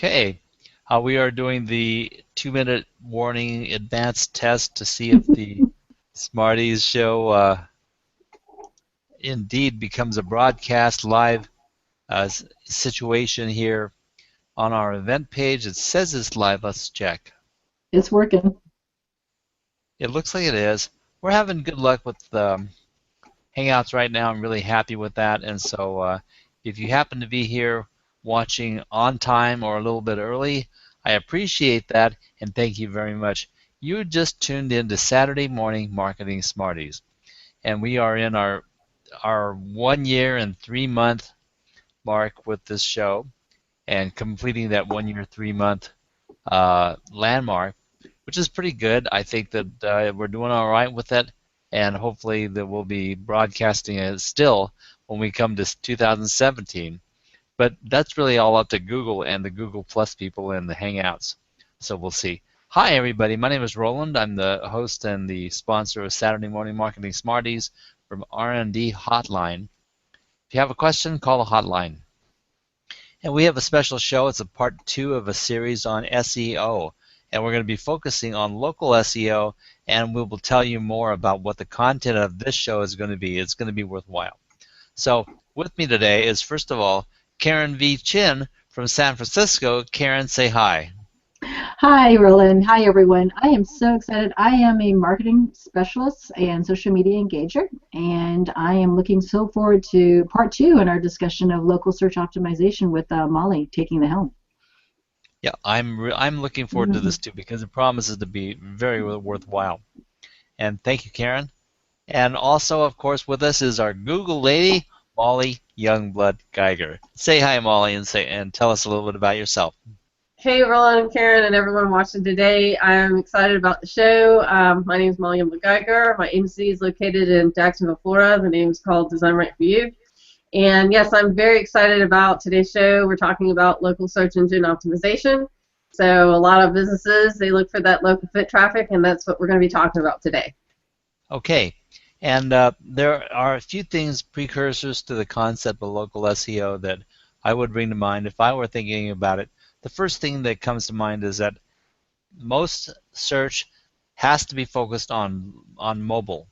Okay, we are doing the 2-minute warning advanced test to see if the Smarties show indeed becomes a broadcast live situation here on our event page. It says it's live. Let's check. It's working. It looks like it is. We're having good luck with Hangouts right now. I'm really happy with that. And so if you happen to be here watching on time or a little bit early, I appreciate that and thank you very much. You just tuned in to Saturday Morning Marketing Smarties. And we are in our 1 year and 3 month mark with this show and completing that 1 year, 3 month landmark, which is pretty good. I think that we're doing all right with it, and hopefully that we'll be broadcasting it still when we come to 2017. But that's really all up to Google and the Google Plus people and the Hangouts. So we'll see. Hi, everybody. My name is Roland. I'm the host and the sponsor of Saturday Morning Marketing Smarties from R&D Hotline. If you have a question, call the hotline. And we have a special show. It's a part 2 of a series on SEO. And we're going to be focusing on local SEO, and we will tell you more about what the content of this show is going to be. It's going to be worthwhile. So with me today is, first of all, Karen V. Chin from San Francisco. Karen, say hi. Hi, Roland. Hi, everyone. I am so excited. I am a marketing specialist and social media engager, and I am looking so forward to part 2 in our discussion of local search optimization with Molly taking the helm. Yeah, I'm looking forward to this too because it promises to be very worthwhile. And thank you, Karen. And also, of course, with us is our Google lady, Molly Youngblood Geiger. Say hi, Molly, and tell us a little bit about yourself. Hey, Roland and Karen and everyone watching today. I'm excited about the show. My name is Molly Geiger. My agency is located in Jacksonville, Florida. The name is called Design Right For You. And yes, I'm very excited about today's show. We're talking about local search engine optimization. So a lot of businesses, they look for that local foot traffic, and that's what we're going to be talking about today. Okay. And there are a few things, precursors to the concept of local SEO that I would bring to mind if I were thinking about it. The first thing that comes to mind is that most search has to be focused on mobile.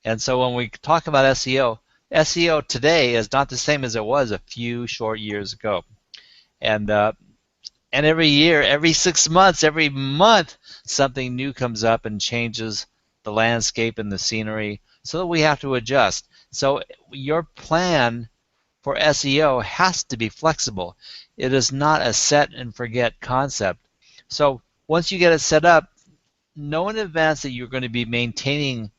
And so when we talk about SEO, SEO today is not the same as it was a few short years ago. And every year, every 6 months, every month, something new comes up and changes the landscape and the scenery so that we have to adjust. So your plan for SEO has to be flexible. It is not a set and forget concept. So once you get it set up, know in advance that you're going to be maintaining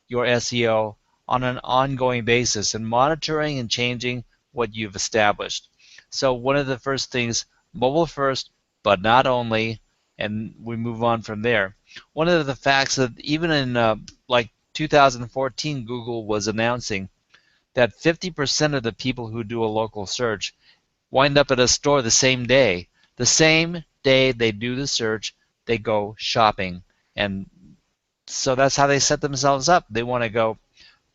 your SEO on an ongoing basis and monitoring and changing what you've established. So one of the first things, mobile first, but not only, and we move on from there. One of the facts that even in like 2014, Google was announcing that 50% of the people who do a local search wind up at a store the same day. The same day they do the search, they go shopping. And so that's how they set themselves up. They want to go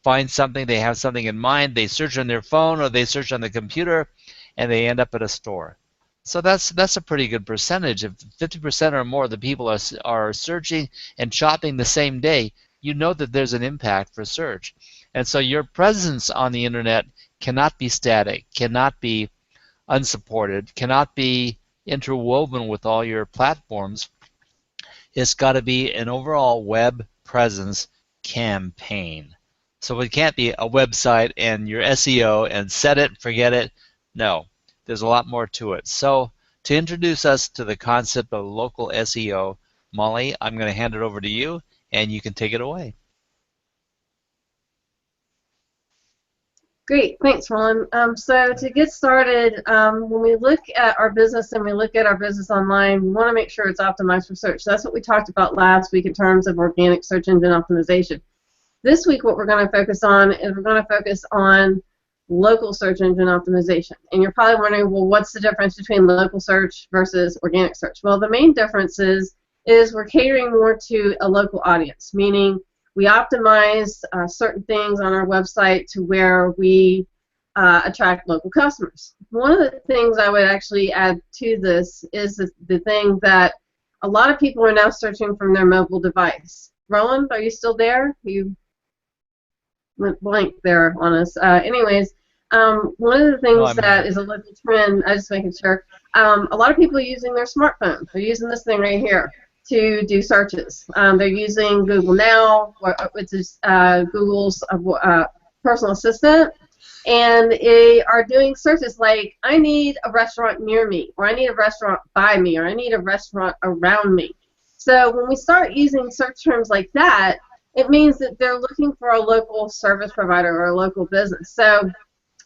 find something, they have something in mind, they search on their phone or they search on the computer, and they end up at a store. So that's a pretty good percentage. If 50% or more of the people are searching and shopping the same day, you know that there's an impact for search. And so your presence on the internet cannot be static, cannot be unsupported, cannot be interwoven with all your platforms. It's got to be an overall web presence campaign. So it can't be a website and your SEO and set it, forget it. No, there's a lot more to it. So to introduce us to the concept of local SEO, Molly, I'm going to hand it over to you and you can take it away. Great, thanks, Roland. So to get started, when we look at our business and we look at our business online, we want to make sure it's optimized for search. So that's what we talked about last week in terms of organic search engine optimization. This week, what we're going to focus on is we're going to focus on local search engine optimization. And you're probably wondering, well, what's the difference between local search versus organic search? Well, the main difference is we're catering more to a local audience, meaning we optimize certain things on our website to where we attract local customers. One of the things I would actually add to this is the thing that a lot of people are now searching from their mobile device. Roland, are you still there? You went blank there on us. Anyways, one of the No, things I'm that here. is a local trend, I'm just making sure, a lot of people are using their smartphone. They're using this thing right here to do searches. They're using Google Now, which is Google's personal assistant, and they are doing searches like, I need a restaurant near me, or I need a restaurant by me, or I need a restaurant around me. So when we start using search terms like that, it means that they're looking for a local service provider or a local business. So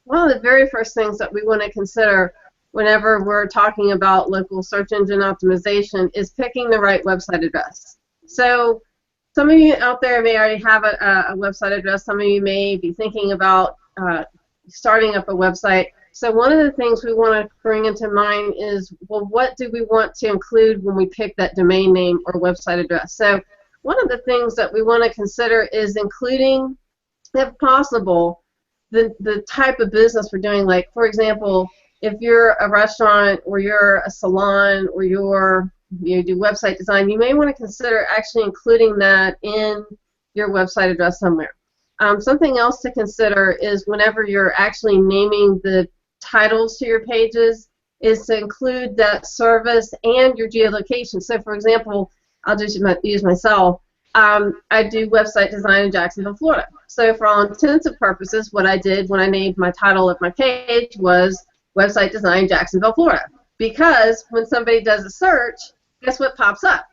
one of the very first things that we want to consider whenever we're talking about local search engine optimization is picking the right website address. So some of you out there may already have a website address. Some of you may be thinking about starting up a website. So one of the things we want to bring into mind is, well, what do we want to include when we pick that domain name or website address? So one of the things that we want to consider is including, if possible, the type of business we're doing. Like, for example, if you're a restaurant or you're a salon or you do website design, you may want to consider actually including that in your website address somewhere. Something else to consider is whenever you're actually naming the titles to your pages is to include that service and your geolocation. So, for example, I'll just use myself. I do website design in Jacksonville, Florida. So for all intents and purposes, what I did when I named my title of my page was website design Jacksonville, Florida. Because when somebody does a search, guess what pops up?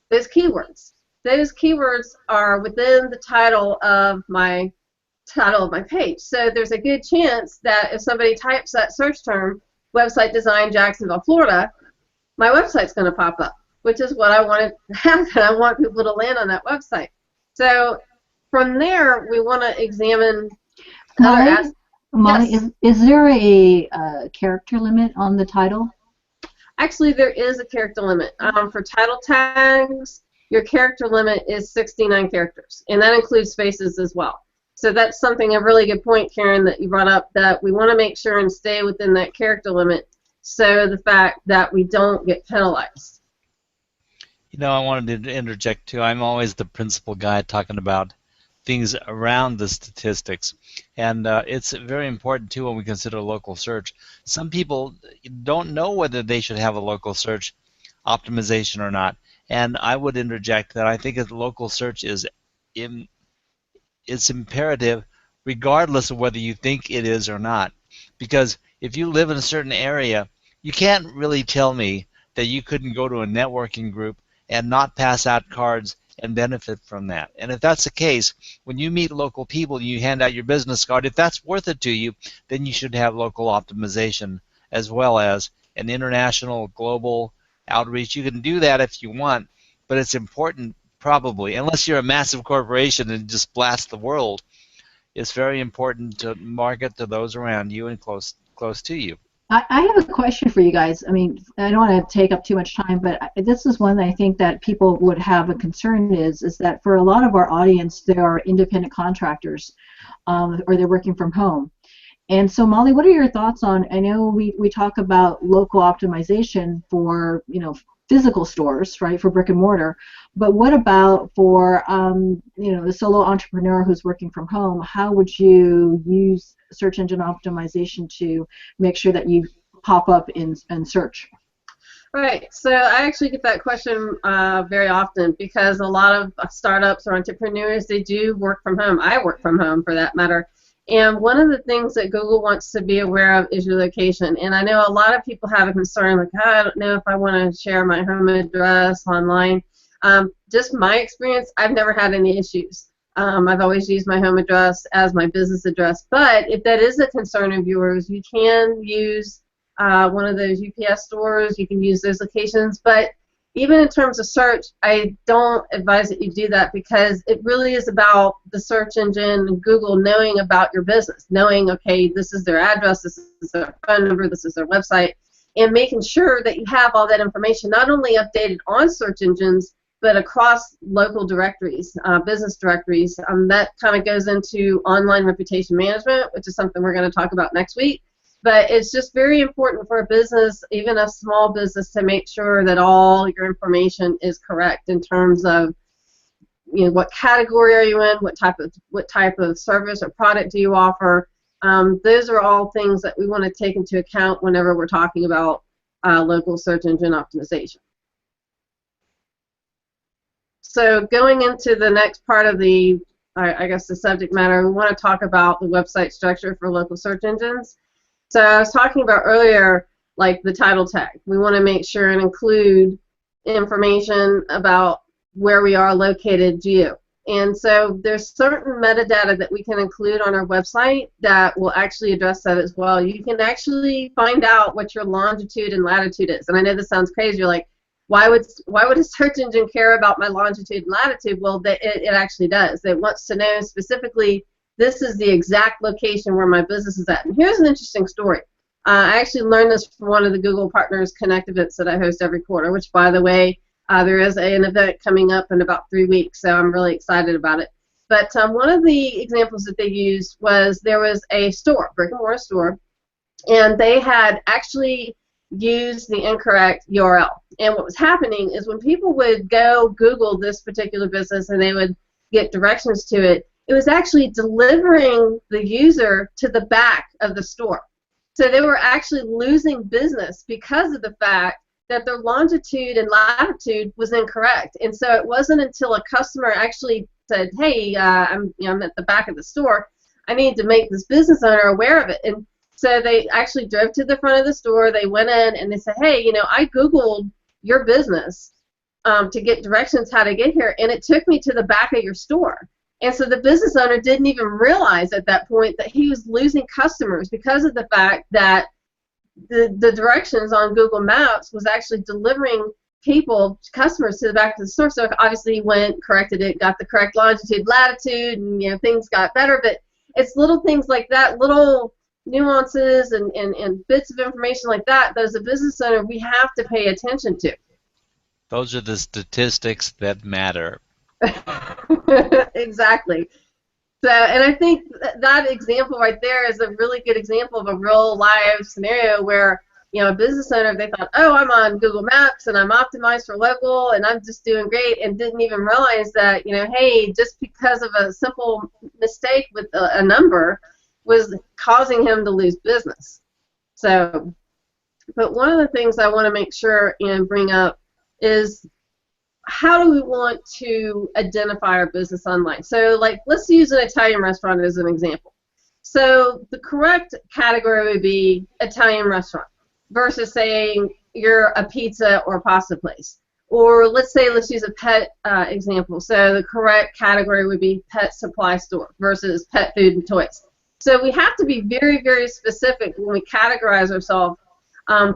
Those keywords. Those keywords are within the title of my page. So there's a good chance that if somebody types that search term, website design Jacksonville, Florida, my website's going to pop up, which is what I want to happen. I want people to land on that website. So from there, we want to examine other aspects. Molly, Yes. is there a character limit on the title? Actually, there is a character limit. For title tags, your character limit is 69 characters, and that includes spaces as well. So that's something, a really good point, Karen, that you brought up, that we want to make sure and stay within that character limit, so the fact that we don't get penalized. You know, I wanted to interject too. I'm always the principal guy talking about things around the statistics, and it's very important too when we consider local search. Some people don't know whether they should have a local search optimization or not, and I would interject that I think that local search is it's imperative regardless of whether you think it is or not, because if you live in a certain area, you can't really tell me that you couldn't go to a networking group and not pass out cards and benefit from that. And if that's the case, when you meet local people and you hand out your business card, if that's worth it to you, then you should have local optimization as well as an international, global outreach. You can do that if you want, but it's important probably, unless you're a massive corporation and just blast the world, it's very important to market to those around you and close to you. I have a question for you guys. I mean, I don't want to take up too much time, but this is one that I think that people would have a concern is that for a lot of our audience, there are independent contractors, or they're working from home. And so, Molly, what are your thoughts on, I know we talk about local optimization for, physical stores, right, for brick and mortar, but what about for, the solo entrepreneur who's working from home? How would you use search engine optimization to make sure that you pop up in search? Right. So I actually get that question very often, because a lot of startups or entrepreneurs, they do work from home. I work from home, for that matter. And one of the things that Google wants to be aware of is your location. And I know a lot of people have a concern, like, I don't know if I want to share my home address online. Just my experience, I've never had any issues. I've always used my home address as my business address. But if that is a concern of yours, you can use one of those UPS stores. You can use those locations. But even in terms of search, I don't advise that you do that, because it really is about the search engine, Google, knowing about your business, knowing, okay, this is their address, this is their phone number, this is their website, and making sure that you have all that information not only updated on search engines, but across local directories, business directories. That kind of goes into online reputation management, which is something we're going to talk about next week. But it's just very important for a business, even a small business, to make sure that all your information is correct in terms of, you know, what category are you in, what type of service or product do you offer. Those are all things that we want to take into account whenever we're talking about local search engine optimization. So going into the next part of the, I guess, the subject matter, we want to talk about the website structure for local search engines. So I was talking about earlier, like the title tag. We want to make sure and include information about where we are located geo. And so there's certain metadata that we can include on our website that will actually address that as well. You can actually find out what your longitude and latitude is. And I know this sounds crazy. You're like, why would a search engine care about my longitude and latitude? Well, it actually does. It wants to know specifically, this is the exact location where my business is at. And here's an interesting story. I actually learned this from one of the Google Partners Connect events that I host every quarter, which, by the way, there is an event coming up in about 3 weeks, so I'm really excited about it. But one of the examples that they used was there was a store, brick-and-mortar store, and they had actually used the incorrect URL. And what was happening is when people would go Google this particular business and they would get directions to it, it was actually delivering the user to the back of the store. So they were actually losing business because of the fact that their longitude and latitude was incorrect. And so it wasn't until a customer actually said, hey, I'm at the back of the store, I need to make this business owner aware of it. And so they actually drove to the front of the store, they went in and they said, hey, I Googled your business to get directions how to get here, and it took me to the back of your store. And so the business owner didn't even realize at that point that he was losing customers because of the fact that the directions on Google Maps was actually delivering customers to the back of the store. So obviously he went, corrected it, got the correct longitude, latitude, and things got better. But it's little things like that, little nuances and bits of information like that as a business owner we have to pay attention to. Those are the statistics that matter. Exactly. So, and I think that example right there is a really good example of a real live scenario where, a business owner, they thought, oh, I'm on Google Maps and I'm optimized for local and I'm just doing great, and didn't even realize that, hey, just because of a simple mistake with a number was causing him to lose business. So, but one of the things I want to make sure and bring up is, how do we want to identify our business online? So, let's use an Italian restaurant as an example. So the correct category would be Italian restaurant versus saying you're a pizza or pasta place. Or let's use a pet example. So the correct category would be pet supply store versus pet food and toys. So we have to be very, very specific when we categorize ourselves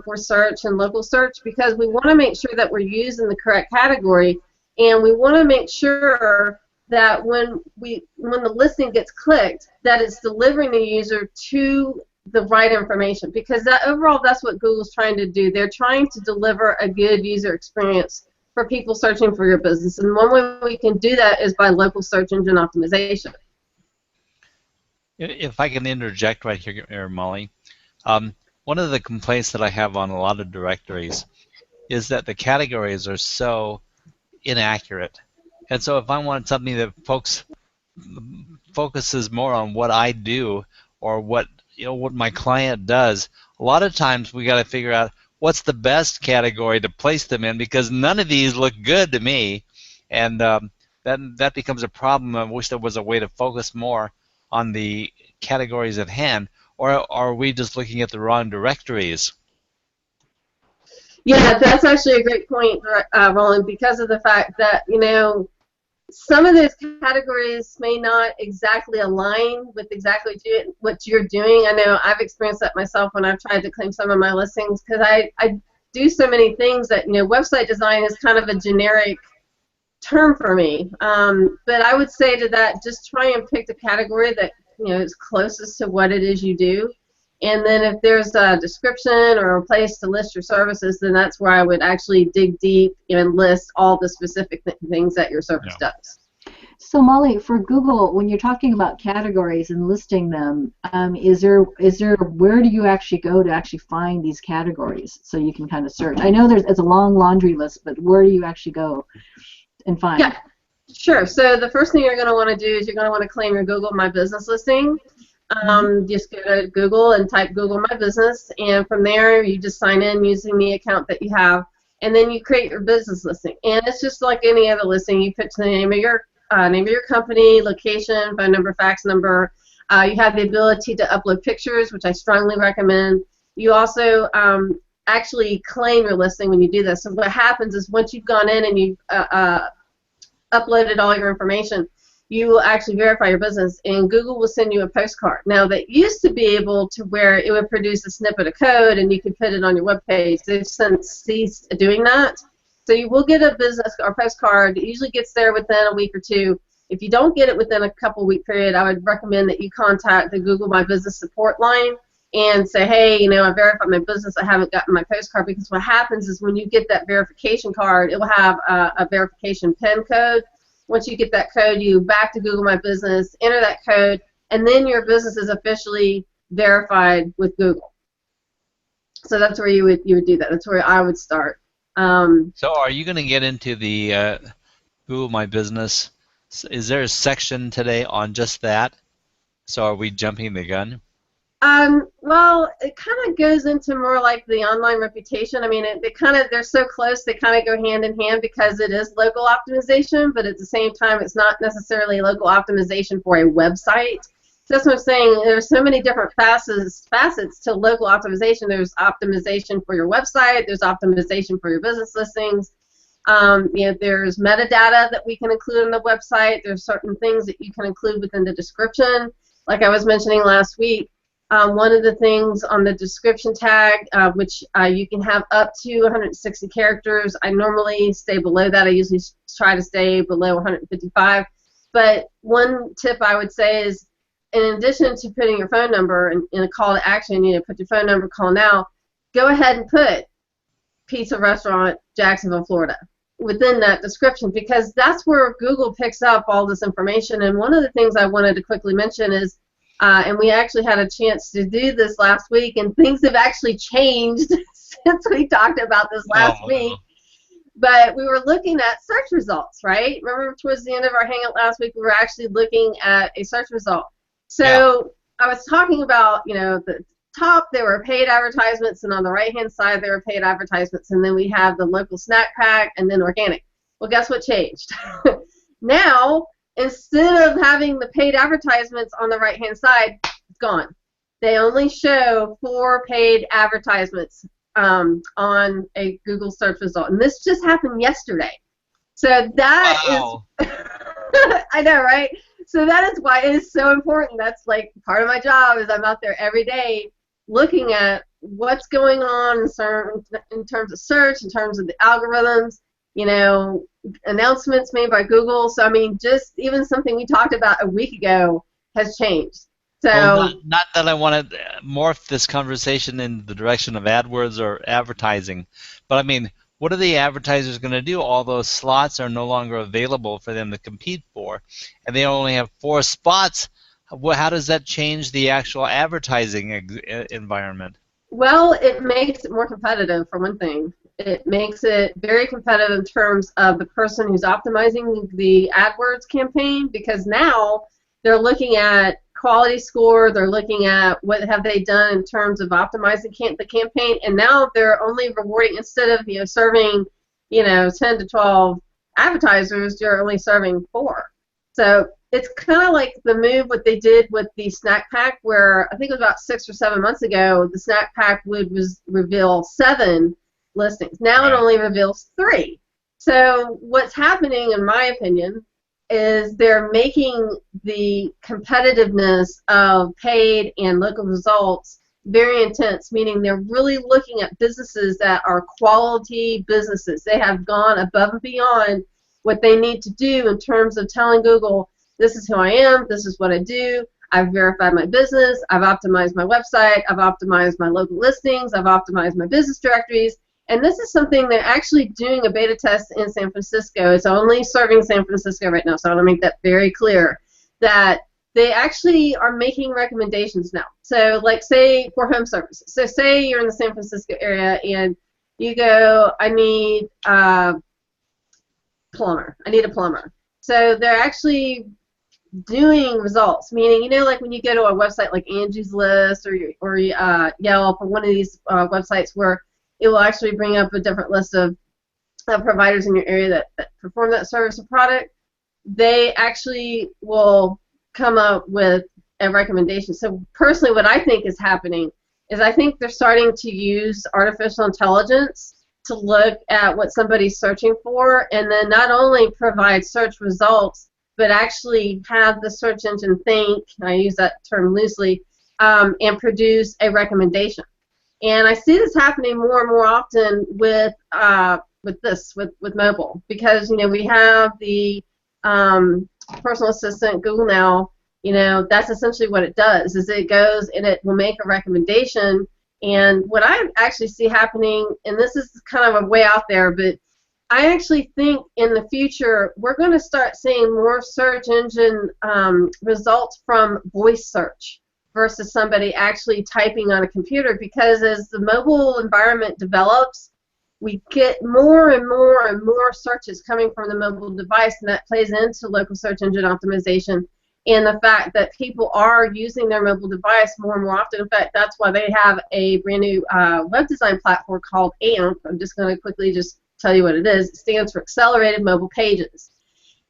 for search and local search, because we want to make sure that we're using the correct category, and we want to make sure that when the listing gets clicked, that it's delivering the user to the right information, because overall that's what Google's trying to do. They're trying to deliver a good user experience for people searching for your business, and one way we can do that is by local search engine optimization. If I can interject right here, Molly, one of the complaints that I have on a lot of directories is that the categories are so inaccurate. And so if I want something that focuses more on what I do or what my client does, a lot of times we got to figure out what's the best category to place them in, because none of these look good to me, and that becomes a problem. I wish there was a way to focus more on the categories at hand, or are we just looking at the wrong directories? Yeah, that's actually a great point, Roland, because of the fact that, some of those categories may not exactly align with exactly what you're doing. I know I've experienced that myself when I've tried to claim some of my listings, because I do so many things that, website design is kind of a generic term for me. But I would say to that, just try and pick the category that, is closest to what it is you do. And then if there's a description or a place to list your services, then that's where I would actually dig deep and list all the specific things that your service does. So Molly, for Google, when you're talking about categories and listing them, is there where do you actually go to actually find these categories so you can kind of search? I know it's a long laundry list, but where do you actually go and find? Yeah, sure. So the first thing you're going to want to do is you're going to want to claim your Google My Business listing. Just go to Google and type Google My Business, and from there you just sign in using the account that you have, and then you create your business listing. And it's just like any other listing. You put the name of your company, location, phone number, fax number. You have the ability to upload pictures, which I strongly recommend. You also actually claim your listing when you do this. So what happens is once you've gone in and you've uploaded all your information, you will actually verify your business, and Google will send you a postcard. Now, that used to be able to where it would produce a snippet of code and you could put it on your web page. They've since ceased doing that. So you will get a business or postcard. It usually gets there within a week or two. If you don't get it within a couple-week period, I would recommend that you contact the Google My Business support line and say, hey, you know, I verified my business. I haven't gotten my postcard, because what happens is when you get that verification card, it will have a verification PIN code. Once you get that code, you back to Google My Business, enter that code, and then your business is officially verified with Google. So that's where you would do that. That's where I would start. So are you going to get into the Google My Business? Is there a section today on just that? So are we jumping the gun? Well, it kind of goes into more like the online reputation. I mean, they're so close, they kind of go hand in hand, because it is local optimization, but at the same time, it's not necessarily local optimization for a website. So that's what I'm saying. There's so many different facets to local optimization. There's optimization for your website. There's optimization for your business listings. There's metadata that we can include on the website. There's certain things that you can include within the description. Like I was mentioning last week, one of the things on the description tag, which you can have up to 160 characters. I normally stay below that. I usually try to stay below 155. But one tip I would say is, in addition to putting your phone number in a call to action, put your phone number, call now, go ahead and put Pizza Restaurant, Jacksonville, Florida, within that description, because that's where Google picks up all this information. And one of the things I wanted to quickly mention is, and we actually had a chance to do this last week, and things have actually changed since we talked about this last week. But we were looking at search results, right? Remember, towards the end of our hangout last week, we were actually looking at a search result. So I was talking about, the top, there were paid advertisements, and on the right-hand side, there were paid advertisements, and then we have the local snack pack, and then organic. Well, guess what changed? Now, instead of having the paid advertisements on the right-hand side, it's gone. They only show 4 paid advertisements on a Google search result. And this just happened yesterday. So that is, I know, right? So that is why it is so important. That's like part of my job, is I'm out there every day looking at what's going on in terms of search, in terms of the algorithms, announcements made by Google. So, I mean, just even something we talked about a week ago has changed. So, well, not that I want to morph this conversation in the direction of AdWords or advertising, but I mean, what are the advertisers going to do? All those slots are no longer available for them to compete for, and they only have 4 spots. How does that change the actual advertising environment? Well, it makes it more competitive, for one thing. It makes it very competitive in terms of the person who's optimizing the AdWords campaign, because now they're looking at quality score, they're looking at what have they done in terms of optimizing the campaign, and now they're only rewarding, instead of serving 10 to 12 advertisers, you're only serving 4. So it's kind of like the move what they did with the snack pack, where I think it was about 6 or 7 months ago, the snack pack would reveal 7 listings. Now it only reveals 3. So what's happening, in my opinion, is they're making the competitiveness of paid and local results very intense, meaning they're really looking at businesses that are quality businesses. They have gone above and beyond what they need to do in terms of telling Google, this is who I am, this is what I do, I've verified my business, I've optimized my website, I've optimized my local listings, I've optimized my business directories, and this is something they're actually doing a beta test in San Francisco. It's only serving San Francisco right now, so I want to make that very clear, that they actually are making recommendations now. So like say for home services, so say you're in the San Francisco area and you go, I need a plumber. So they're actually doing results, meaning, you know, like when you go to a website like Angie's List or Yelp or one of these websites where it will actually bring up a different list of providers in your area that perform that service or product, they actually will come up with a recommendation. So personally, what I think is happening is I think they're starting to use artificial intelligence to look at what somebody's searching for and then not only provide search results, but actually have the search engine think, and I use that term loosely, and produce a recommendation. And I see this happening more and more often with mobile, because, you know, we have the personal assistant, Google Now. You know, that's essentially what it does, is it goes and it will make a recommendation. And what I actually see happening, and this is kind of a way out there, but I actually think in the future we're going to start seeing more search engine results from voice search versus somebody actually typing on a computer, because as the mobile environment develops, we get more and more and more searches coming from the mobile device, and that plays into local search engine optimization and the fact that people are using their mobile device more and more often. In fact, that's why they have a brand new web design platform called AMP. I'm just going to quickly just tell you what it is. It stands for Accelerated Mobile Pages.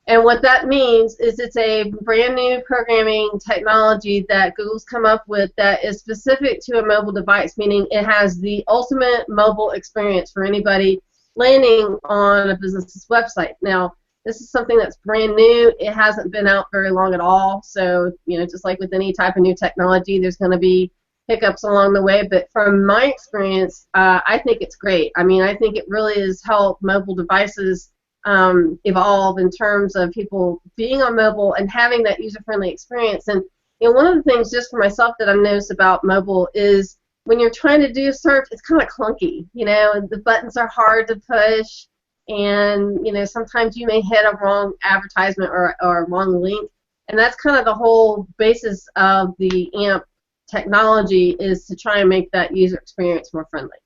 And what that means is it's a brand new programming technology that Google's come up with that is specific to a mobile device, meaning it has the ultimate mobile experience for anybody landing on a business's website. Now, this is something that's brand new. It hasn't been out very long at all. So, you know, just like with any type of new technology, there's going to be hiccups along the way. But from my experience, I think it's great. I mean, I think it really has helped mobile devices evolve in terms of people being on mobile and having that user-friendly experience. And, you know, one of the things just for myself that I've noticed about mobile is when you're trying to do a search, it's kind of clunky. You know, the buttons are hard to push. And, you know, sometimes you may hit a wrong advertisement or a wrong link. And that's kind of the whole basis of the AMP technology, is to try and make that user experience more friendly.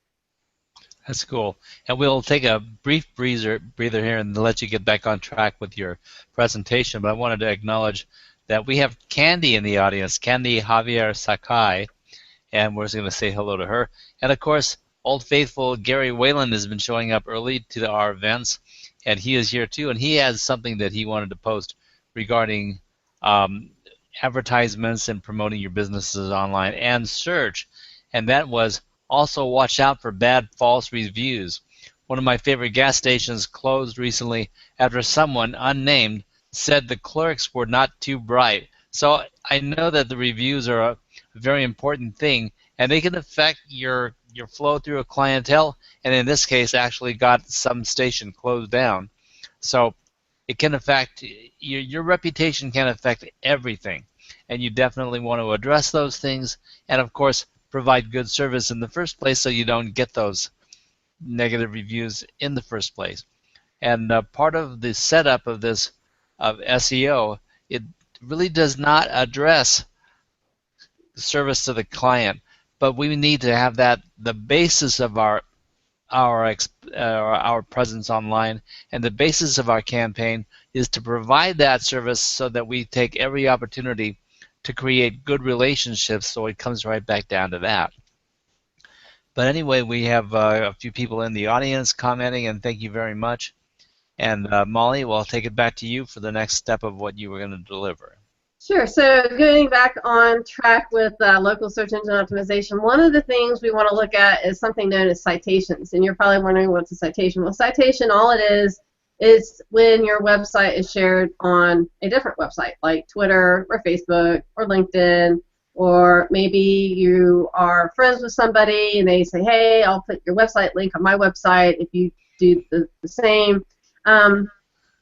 That's cool. And we'll take a brief breather here and let you get back on track with your presentation. But I wanted to acknowledge that we have Candy in the audience, Candy Javier Sakai, and we're just going to say hello to her. And, of course, Old Faithful Gary Whalen has been showing up early to our events, and he is here too, and he has something that he wanted to post regarding advertisements and promoting your businesses online and search, and that was also watch out for bad false reviews. One of my favorite gas stations closed recently after someone, unnamed, said the clerks were not too bright. So I know that the reviews are a very important thing, and they can affect your flow through a clientele, and in this case actually got some station closed down. So it can affect your reputation, can affect everything, and you definitely want to address those things, and of course provide good service in the first place so you don't get those negative reviews in the first place. And part of the setup of this of SEO, it really does not address the service to the client, but we need to have that the basis of our presence online, and the basis of our campaign is to provide that service so that we take every opportunity to create good relationships, so it comes right back down to that. But anyway, we have a few people in the audience commenting, and thank you very much. And Molly, well, I'll take it back to you for the next step of what you were going to deliver. Sure. So getting back on track with local search engine optimization, one of the things we want to look at is something known as citations. And you're probably wondering, what's a citation? Well, citation, all it is when your website is shared on a different website, like Twitter or Facebook or LinkedIn, or maybe you are friends with somebody and they say, hey, I'll put your website link on my website if you do the same.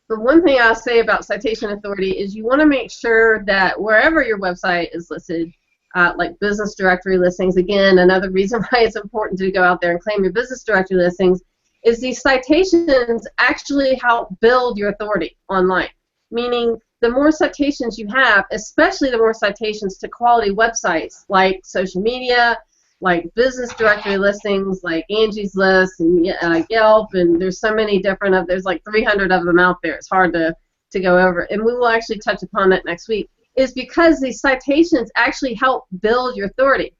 But one thing I'll say about citation authority is you want to make sure that wherever your website is listed, like business directory listings, again, another reason why it's important to go out there and claim your business directory listings, is these citations actually help build your authority online. Meaning, the more citations you have, especially the more citations to quality websites like social media, like business directory listings, like Angie's List and Yelp, and there's so many different there's like 300 of them out there. It's hard to go over, and we will actually touch upon that next week, is because these citations actually help build your authority.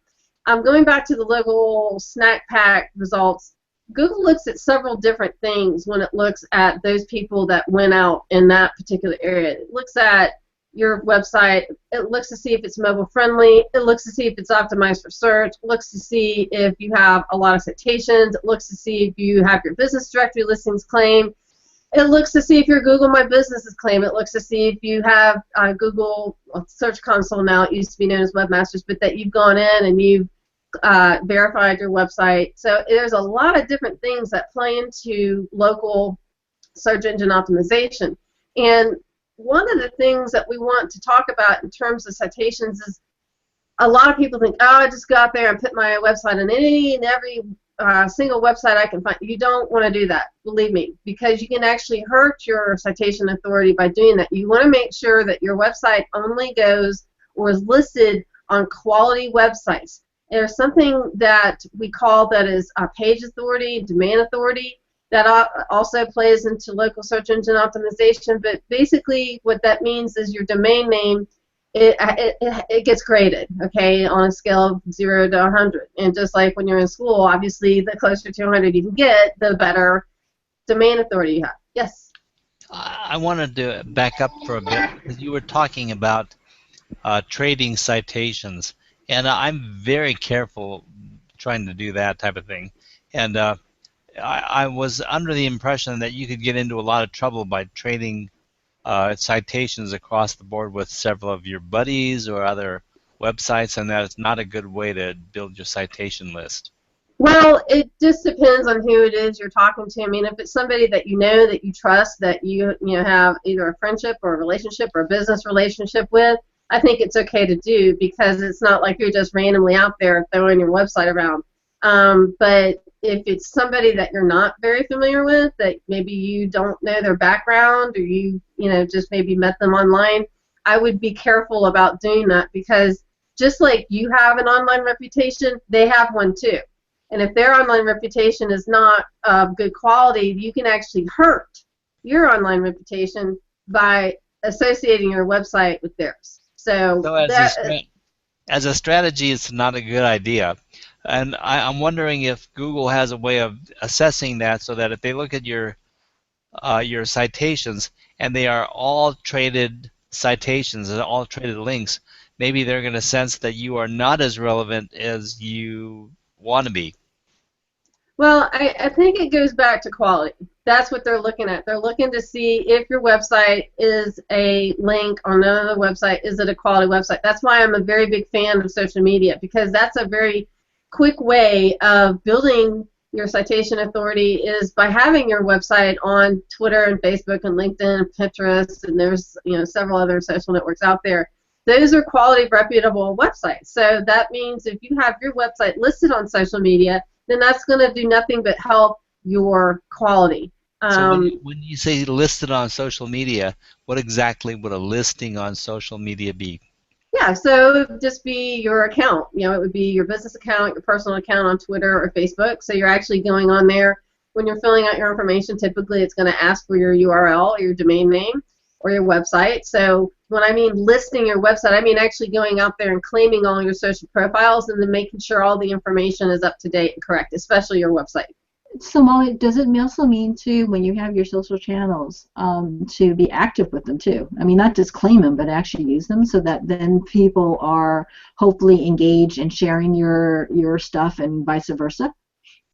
Going back to the local snack pack results, Google looks at several different things when it looks at those people that went out in that particular area. It looks at your website, it looks to see if it's mobile friendly, it looks to see if it's optimized for search, it looks to see if you have a lot of citations, it looks to see if you have your business directory listings claimed, it looks to see if your Google My Business is claimed, it looks to see if you have Google Search Console now, it used to be known as Webmasters, but that you've gone in and you've verified your website. So there's a lot of different things that play into local search engine optimization. And one of the things that we want to talk about in terms of citations is a lot of people think, oh, I just go out there and put my website on any and every single website I can find. You don't want to do that, believe me, because you can actually hurt your citation authority by doing that. You want to make sure that your website only goes or is listed on quality websites. There's something that we call that is page authority, domain authority, that also plays into local search engine optimization, but basically what that means is your domain name, it gets graded, okay, on a scale of 0 to 100. And just like when you're in school, obviously the closer to 100 you can get, the better domain authority you have. Yes? I wanted to back up for a bit because you were talking about trading citations, and I'm very careful trying to do that type of thing. And I was under the impression that you could get into a lot of trouble by trading citations across the board with several of your buddies or other websites, and that it's not a good way to build your citation list. Well, it just depends on who it is you're talking to. I mean, if it's somebody that you know, that you trust, that you have either a friendship or a relationship or a business relationship with, I think it's okay to do, because it's not like you're just randomly out there throwing your website around. But if it's somebody that you're not very familiar with, that maybe you don't know their background, or you just maybe met them online, I would be careful about doing that, because just like you have an online reputation, they have one too. And if their online reputation is not of good quality, you can actually hurt your online reputation by associating your website with theirs. So as a strategy, it's not a good idea. And I'm wondering if Google has a way of assessing that, so that if they look at your citations and they are all traded citations and all traded links, maybe they're going to sense that you are not as relevant as you want to be. Well, I think it goes back to quality. That's what they're looking at. They're looking to see if your website is a link on another website. Is it a quality website? That's why I'm a very big fan of social media, because that's a very quick way of building your citation authority, is by having your website on Twitter and Facebook and LinkedIn and Pinterest, and there's several other social networks out there. Those are quality, reputable websites. So that means if you have your website listed on social media, then that's going to do nothing but help your quality. So when you say listed on social media, what exactly would a listing on social media be? Yeah, so it would just be your account. It would be your business account, your personal account on Twitter or Facebook. So you're actually going on there. When you're filling out your information, typically it's going to ask for your URL or your domain name or your website. So when I mean listing your website, I mean actually going out there and claiming all your social profiles and then making sure all the information is up to date and correct, especially your website. So Molly, does it also mean too, when you have your social channels, to be active with them too? I mean, not just claim them, but actually use them, so that then people are hopefully engaged in sharing your stuff and vice versa?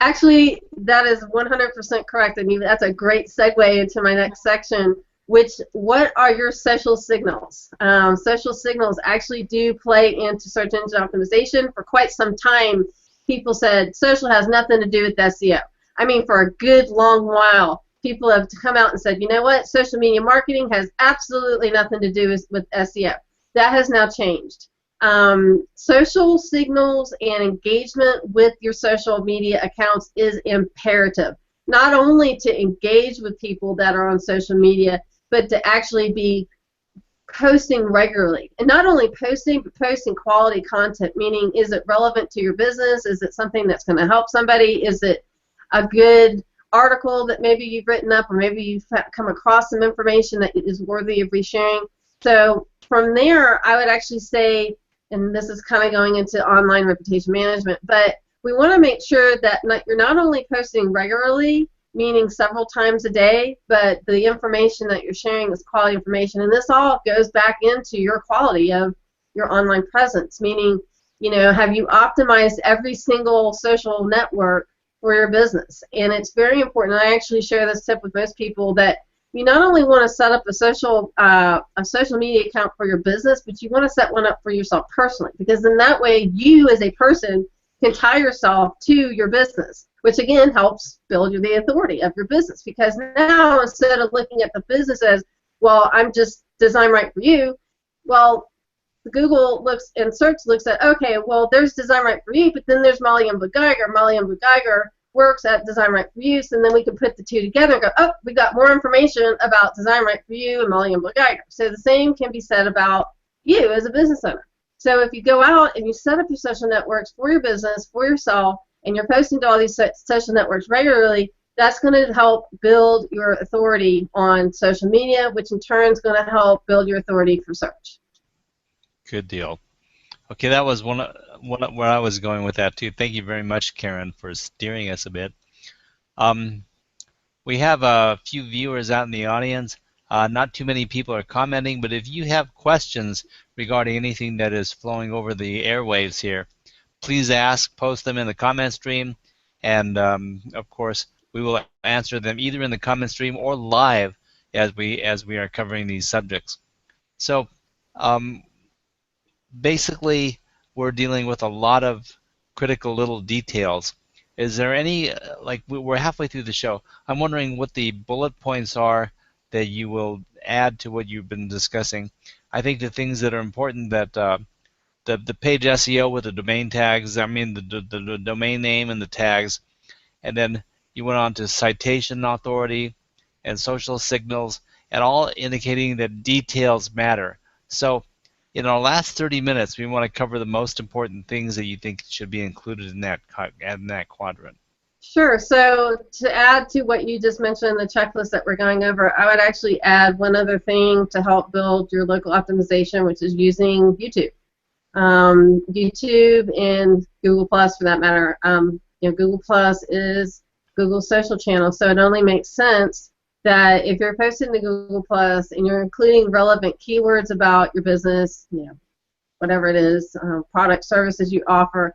Actually, that is 100% correct, and that's a great segue into my next section. What are your social signals? Social signals actually do play into search engine optimization. For quite some time, people said social has nothing to do with SEO. I mean, for a good long while, people have come out and said, you know what, social media marketing has absolutely nothing to do with SEO. That has now changed. Social signals and engagement with your social media accounts is imperative. Not only to engage with people that are on social media, but to actually be posting regularly. And not only posting, but posting quality content, meaning is it relevant to your business? Is it something that's going to help somebody? Is it a good article that maybe you've written up, or maybe you've come across some information that is worthy of resharing? So from there, I would actually say, and this is kind of going into online reputation management, but we want to make sure that you're not only posting regularly, meaning several times a day, but the information that you're sharing is quality information. And this all goes back into your quality of your online presence, meaning, you know, have you optimized every single social network for your business? And it's very important. I actually share this tip with most people that you not only want to set up a social media account for your business, but you want to set one up for yourself personally, because in that way you as a person can tie yourself to your business, which again helps build the authority of your business. Because now, instead of looking at the business as, well, I'm just Design Right for You, well, Google looks and search looks at, okay, well, there's Design Right for You, but then there's Molly Youngblood Geiger. Molly Youngblood Geiger works at Design Right for You, so then we can put the two together and go, oh, we got more information about Design Right for You and Molly Youngblood Geiger. So the same can be said about you as a business owner. So if you go out and you set up your social networks for your business, for yourself, and you're posting to all these social networks regularly, that's going to help build your authority on social media, which in turn is going to help build your authority for search. Good deal. Okay, that was one where I was going with that too. Thank you very much, Karen, for steering us a bit. We have a few viewers out in the audience. Not too many people are commenting, but if you have questions regarding anything that is flowing over the airwaves here, please ask, post them in the comment stream, and of course we will answer them either in the comment stream or live as we are covering these subjects. So basically we're dealing with a lot of critical little details. Is there any, like, we're halfway through the show, I'm wondering what the bullet points are that you will add to what you've been discussing. I think the things that are important, that the page SEO with the domain tags, I mean the domain name and the tags, and then you went on to citation authority and social signals, and all indicating that details matter. So in our last 30 minutes, we want to cover the most important things that you think should be included in that quadrant. Sure. So to add to what you just mentioned, the checklist that we're going over, I would actually add one other thing to help build your local optimization, which is using YouTube. YouTube and Google Plus, for that matter. You know, Google Plus is Google's social channel, so it only makes sense that if you're posting to Google Plus and you're including relevant keywords about your business, you know, whatever it is, product, services you offer,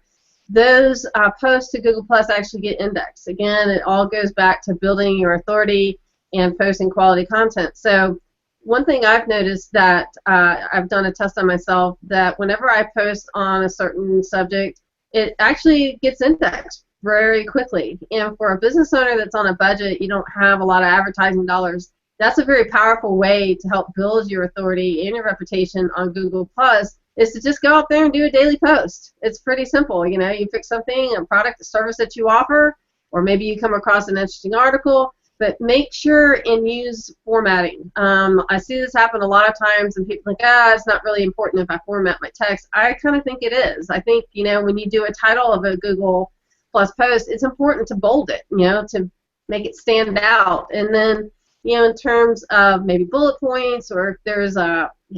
those posts to Google Plus actually get indexed. Again, it all goes back to building your authority and posting quality content. So one thing I've noticed that I've done a test on myself, that whenever I post on a certain subject, it actually gets indexed very quickly. And for a business owner that's on a budget, you don't have a lot of advertising dollars, that's a very powerful way to help build your authority and your reputation on Google Plus, is to just go out there and do a daily post. It's pretty simple. You know, you pick something, a product, a service that you offer, or maybe you come across an interesting article, but make sure and use formatting. I see this happen a lot of times, and people think, it's not really important if I format my text. I kind of think it is. I think, you know, when you do a title of a Google Plus post, it's important to bold it, you know, to make it stand out. And then, you know, in terms of maybe bullet points, or if there's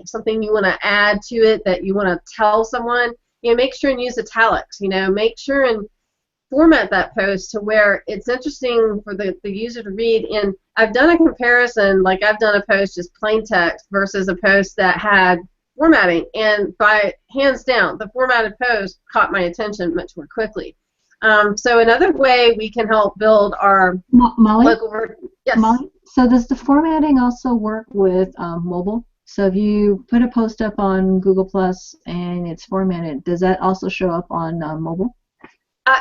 something you want to add to it that you want to tell someone, you know, make sure and use italics. You know, make sure and format that post to where it's interesting for the user to read. And I've done a comparison, like I've done a post just plain text versus a post that had formatting, and by hands down, the formatted post caught my attention much more quickly. So another way we can help build our Molly? local... Yes. Molly? So does the formatting also work with mobile? So if you put a post up on Google Plus and it's formatted, does that also show up on mobile?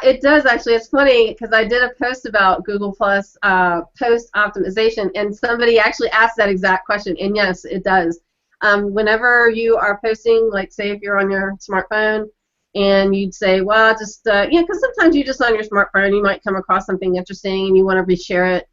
It does actually. It's funny because I did a post about Google Plus post optimization, and somebody actually asked that exact question. And yes, it does. Whenever you are posting, like say if you're on your smartphone, and you'd say, well, just yeah, because sometimes you just on your smartphone you might come across something interesting and you want to reshare it.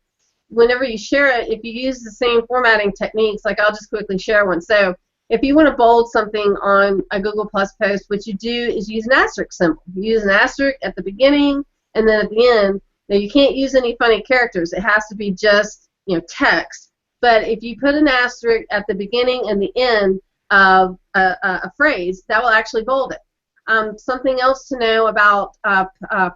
Whenever you share it, if you use the same formatting techniques, like I'll just quickly share one. So if you want to bold something on a Google Plus post, what you do is use an asterisk symbol. You use an asterisk at the beginning and then at the end. Now you can't use any funny characters. It has to be just text. But if you put an asterisk at the beginning and the end of a phrase, that will actually bold it. Something else to know about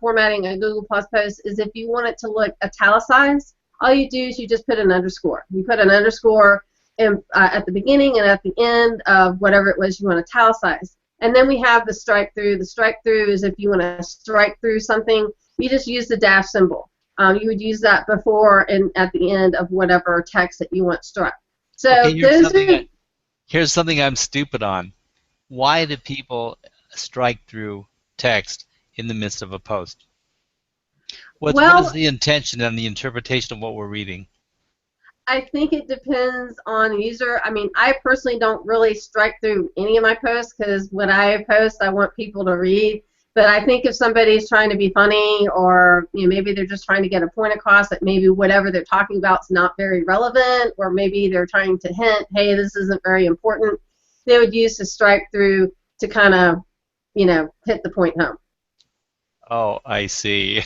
formatting a Google Plus post is if you want it to look italicized, all you do is you just put an underscore. You put an underscore at the beginning and at the end of whatever it was you want to italicize. And then we have the strike through. The strike through is if you want to strike through something, you just use the dash symbol. You would use that before and at the end of whatever text that you want struck. So Okay, those here's something I'm stupid on. Why do people strike through text in the midst of a post? What is the intention and the interpretation of what we're reading? I think it depends on the user. I mean, I personally don't really strike through any of my posts because when I post, I want people to read. But I think if somebody's trying to be funny or maybe they're just trying to get a point across that maybe whatever they're talking about is not very relevant, or maybe they're trying to hint, hey, this isn't very important, they would use the strike through to kind of, hit the point home. Oh, I see.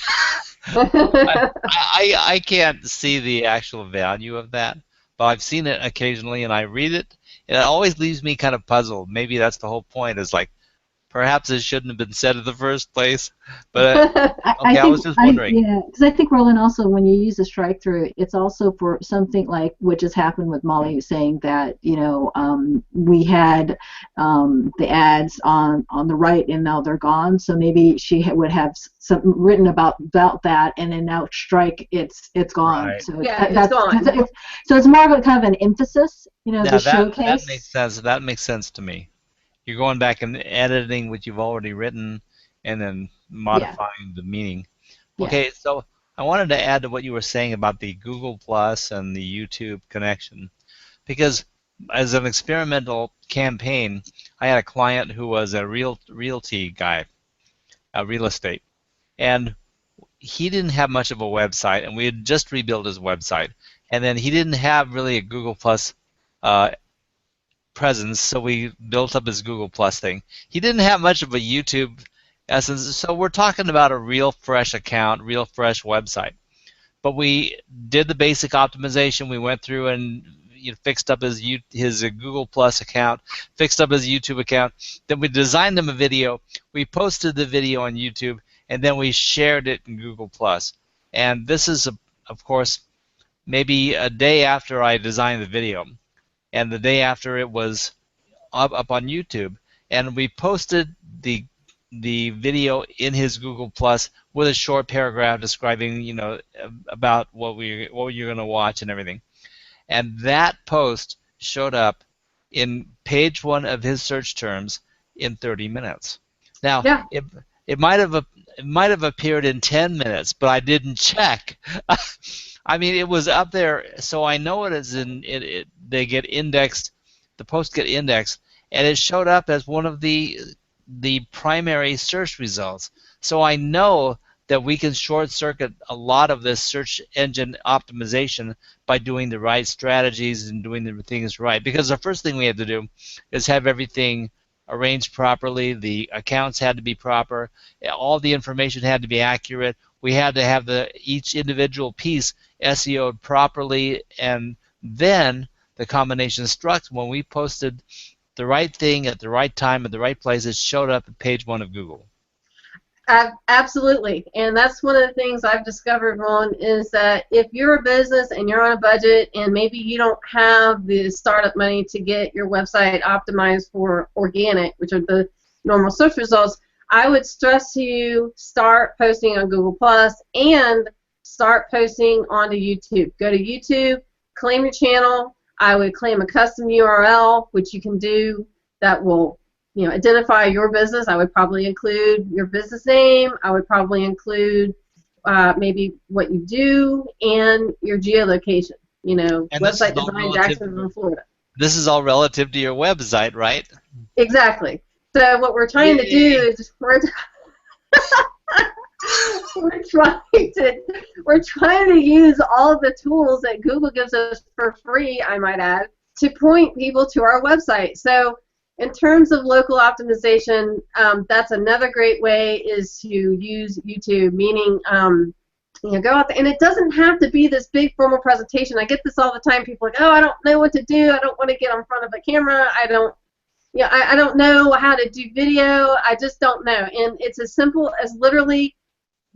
I can't see the actual value of that, but I've seen it occasionally and I read it, and it always leaves me kind of puzzled. Maybe that's the whole point, is like, perhaps it shouldn't have been said in the first place. But okay, I was just wondering. Yeah, because I think, Roland, also when you use a strike through, it's also for something like what just happened with Molly saying that we had the ads on the right and now they're gone. So maybe she would have something written about that, and then now strike, it's gone. Right. So yeah, it's gone. So it's more of a kind of an emphasis, the showcase. That makes sense. That makes sense to me. You're going back and editing what you've already written and then modifying the meaning. Okay, so I wanted to add to what you were saying about the Google Plus and the YouTube connection, because as an experimental campaign, I had a client who was a realty guy, real estate, and he didn't have much of a website, and we had just rebuilt his website, and then he didn't have really a Google Plus presence, so we built up his Google Plus thing. He didn't have much of a YouTube essence, so we're talking about a real fresh account, real fresh website. But we did the basic optimization. We went through and fixed up his Google Plus account, fixed up his YouTube account. Then we designed him a video. We posted the video on YouTube, and then we shared it in Google Plus. And this is, of course, maybe a day after I designed the video, and the day after it was up on YouTube, and we posted the video in his Google Plus with a short paragraph describing about what you're going to watch and everything, and that post showed up in page 1 of his search terms in 30 minutes. Now it might have appeared in 10 minutes, but I didn't check. I mean, it was up there, so I know it is they get indexed, the posts get indexed, and it showed up as one of the primary search results. So I know that we can short circuit a lot of this search engine optimization by doing the right strategies and doing the things right. Because the first thing we had to do is have everything arranged properly. The accounts had to be proper. All the information had to be accurate. We had to have each individual piece SEO'd properly, and then the combination struck. When we posted the right thing at the right time at the right place, it showed up at page 1 of Google. Absolutely, and that's one of the things I've discovered, Ron, is that if you're a business and you're on a budget and maybe you don't have the startup money to get your website optimized for organic, which are the normal search results, I would stress you start posting on Google Plus and start posting onto YouTube. Go to YouTube, claim your channel. I would claim a custom URL, which you can do, that will identify your business, I would probably include your business name. I would probably include maybe what you do and your geolocation. And this is Website all design, relative. Jacksonville, Florida. This is all relative to your website, right? Exactly. So what we're trying to do is we're trying to use all of the tools that Google gives us for free, I might add, to point people to our website. So in terms of local optimization, that's another great way is to use YouTube, meaning go out there, and it doesn't have to be this big formal presentation. I get this all the time. People are like, oh, I don't know what to do. I don't want to get in front of a camera. I don't know how to do video. I just don't know. And it's as simple as literally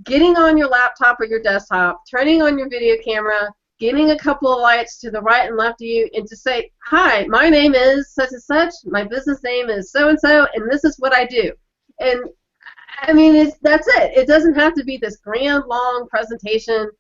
getting on your laptop or your desktop, turning on your video camera, getting a couple of lights to the right and left of you, and to say, hi, my name is such and such, my business name is so-and-so, and this is what I do. And I mean, that's it. It doesn't have to be this grand, long presentation.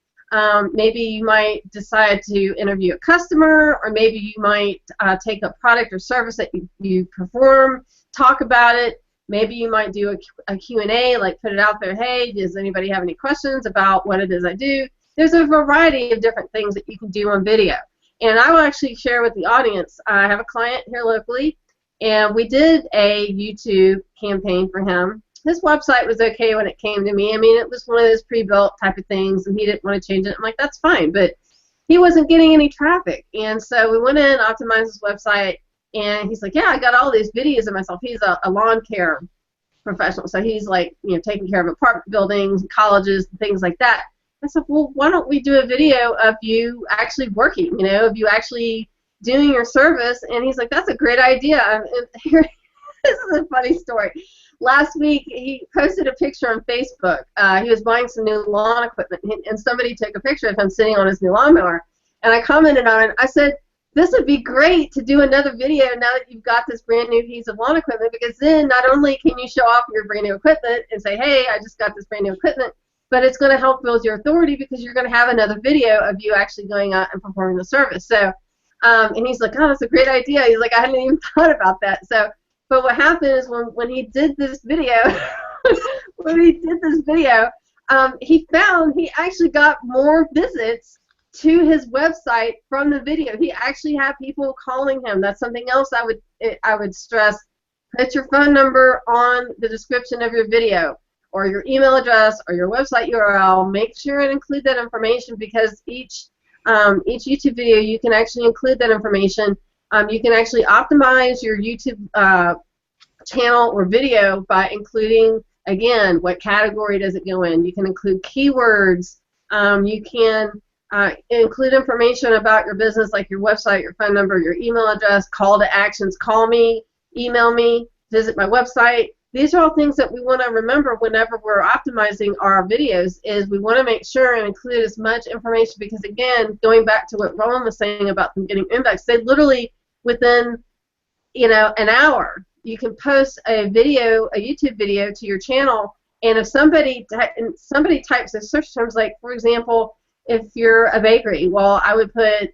Maybe you might decide to interview a customer, or maybe you might take a product or service that you perform, talk about it. Maybe you might do a Q&A, like put it out there, hey, does anybody have any questions about what it is I do? There's a variety of different things that you can do on video. And I will actually share with the audience. I have a client here locally, and we did a YouTube campaign for him. His website was okay when it came to me. I mean, it was one of those pre-built type of things, and he didn't want to change it. I'm like, that's fine, but he wasn't getting any traffic. And so we went in, optimized his website, and he's like, yeah, I got all these videos of myself. He's a lawn care professional, so he's like, taking care of apartment buildings, colleges, and things like that. I said, well, why don't we do a video of you actually working, of you actually doing your service? And he's like, that's a great idea. And here, this is a funny story. Last week, he posted a picture on Facebook. He was buying some new lawn equipment, and somebody took a picture of him sitting on his new lawnmower. And I commented on it. I said, this would be great to do another video now that you've got this brand new piece of lawn equipment, because then not only can you show off your brand new equipment and say, hey, I just got this brand new equipment, but it's going to help build your authority because you're going to have another video of you actually going out and performing the service. So, and he's like, oh, that's a great idea. He's like, I hadn't even thought about that. So, but what happened is when he did this video, he found he actually got more visits to his website from the video. He actually had people calling him. That's something else I would stress. Put your phone number on the description of your video, or your email address, or your website URL. Make sure and include that information, because each YouTube video you can actually include that information. You can actually optimize your YouTube channel or video by including, again, what category does it go in. You can include keywords. You can include information about your business, like your website, your phone number, your email address, call to actions, call me, email me, visit my website. These are all things that we want to remember whenever we're optimizing our videos, is we want to make sure and include as much information, because, again, going back to what Roland was saying about them getting indexed, they literally, within an hour, you can post a YouTube video to your channel, and if somebody types the search terms, like, for example, if you're a bakery, well, I would put,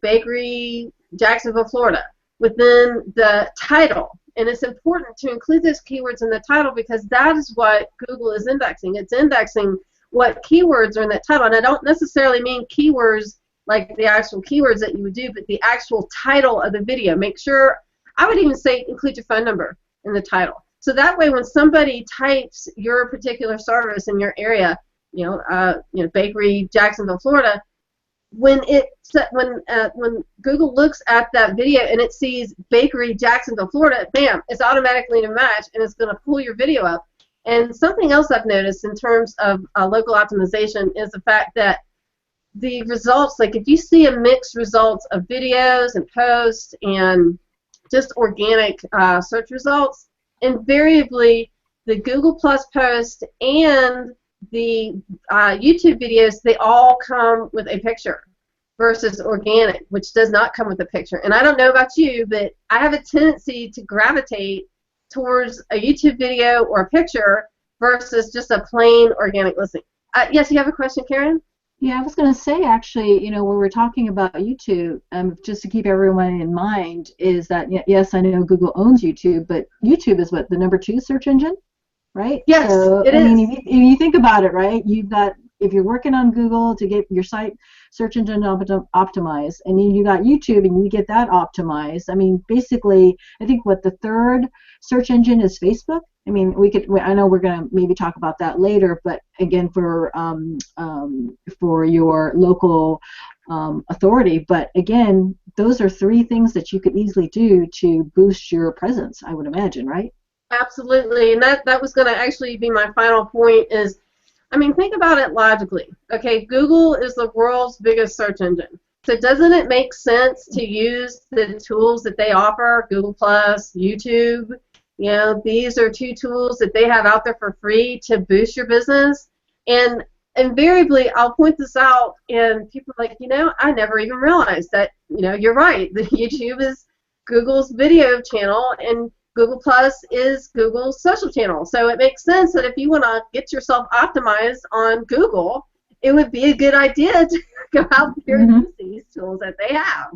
bakery, Jacksonville, Florida, within the title. And it's important to include those keywords in the title, because that is what Google is indexing. It's indexing what keywords are in that title. And I don't necessarily mean keywords like the actual keywords that you would do, but the actual title of the video. Make sure, I would even say include your phone number in the title. So that way when somebody types your particular service in your area, bakery, Jacksonville, Florida, when Google looks at that video and it sees bakery, Jacksonville, Florida, bam, it's automatically to match, and it's going to pull your video up. And something else I've noticed in terms of local optimization is the fact that the results, like if you see a mixed results of videos and posts and just organic search results, invariably the Google Plus post and the YouTube videos, they all come with a picture versus organic, which does not come with a picture. And I don't know about you, but I have a tendency to gravitate towards a YouTube video or a picture versus just a plain organic listing. Yes, you have a question, Karen? Yeah, I was going to say actually, when we're talking about YouTube, just to keep everyone in mind, is that yes, I know Google owns YouTube, but YouTube is what, the number 2 search engine, right? Yes, So, it I mean, is. if you think about it, right, you've got, if you're working on Google to get your site search engine optimized, and then you got YouTube and you get that optimized. I mean, basically, I think what the third search engine is Facebook. I mean, I know we're going to maybe talk about that later, but again, for your local authority. But again, those are 3 things that you could easily do to boost your presence, I would imagine, right? Absolutely. And that was going to actually be my final point is, I mean, think about it logically. Okay, Google is the world's biggest search engine. So doesn't it make sense to use the tools that they offer, Google Plus, YouTube? These are 2 tools that they have out there for free to boost your business. And invariably, I'll point this out, and people are like, I never even realized that, you're right. The YouTube is Google's video channel, and Google Plus is Google's social channel. So it makes sense that if you want to get yourself optimized on Google, it would be a good idea to go out there and use these tools that they have.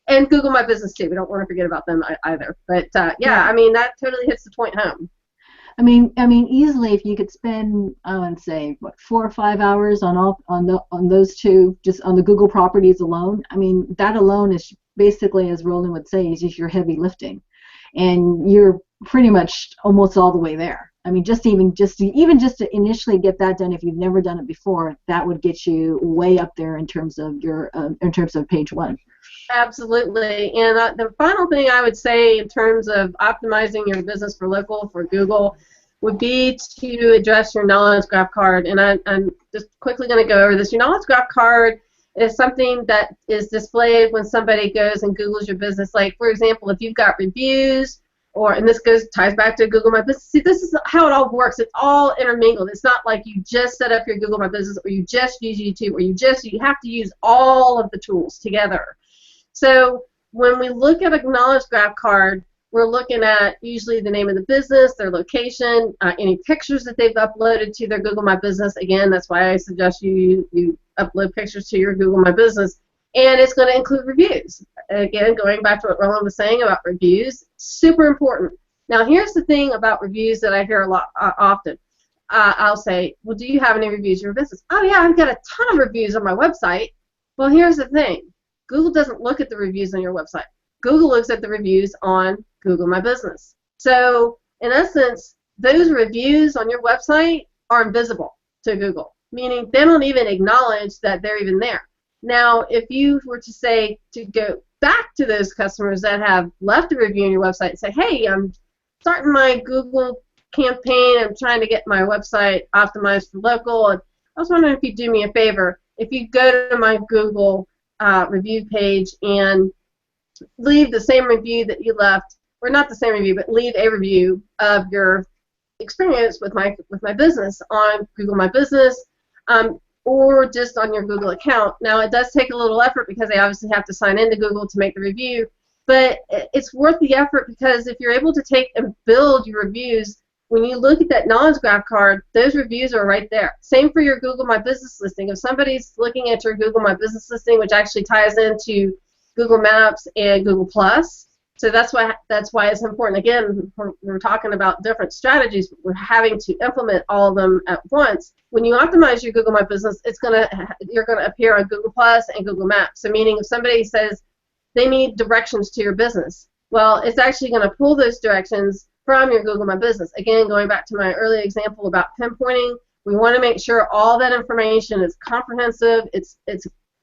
And Google My Business too. We don't want to forget about them either. But yeah, I mean, that totally hits the point home. I mean, easily if you could spend, I would say, what, 4 or 5 hours on those 2, just on the Google properties alone. I mean, that alone is basically, as Roland would say, is just your heavy lifting, and you're pretty much almost all the way there. I mean, just to initially get that done, if you've never done it before, that would get you way up there in terms of page 1. Absolutely. And the final thing I would say in terms of optimizing your business for local, for Google, would be to address your knowledge graph card. And I'm just quickly going to go over this. Your knowledge graph card is something that is displayed when somebody goes and Googles your business. Like, for example, if you've got reviews, and this ties back to Google My Business. See, this is how it all works. It's all intermingled. It's not like you just set up your Google My Business, or you just use YouTube, or you have to use all of the tools together. So when we look at a knowledge graph card, we're looking at usually the name of the business, their location, any pictures that they've uploaded to their Google My Business. Again, that's why I suggest you upload pictures to your Google My Business. And it's going to include reviews. Again, going back to what Roland was saying about reviews, super important. Now, here's the thing about reviews that I hear a lot often. I'll say, well, do you have any reviews of your business? Oh, yeah, I've got a ton of reviews on my website. Well, here's the thing. Google doesn't look at the reviews on your website. Google looks at the reviews on Google My Business. So, in essence, those reviews on your website are invisible to Google, meaning they don't even acknowledge that they're even there. Now, if you were to say to go back to those customers that have left a review on your website and say, hey, I'm starting my Google campaign, I'm trying to get my website optimized for local, and I was wondering if you'd do me a favor. If you go to my Google review page and leave the same review that you left, or not the same review, but leave a review of your experience with my business on Google My Business, or just on your Google account. Now, it does take a little effort because they obviously have to sign into Google to make the review, but it's worth the effort because if you're able to take and build your reviews, when you look at that knowledge graph card, those reviews are right there. Same for your Google My Business listing. If somebody's looking at your Google My Business listing, which actually ties into Google Maps and Google Plus, so that's why it's important. Again, we're talking about different strategies, but we're having to implement all of them at once. When you optimize your Google My Business, you're gonna appear on Google Plus and Google Maps. So meaning if somebody says they need directions to your business, well, it's actually going to pull those directions from your Google My Business. Again, going back to my earlier example about pinpointing, we want to make sure all that information is comprehensive. It's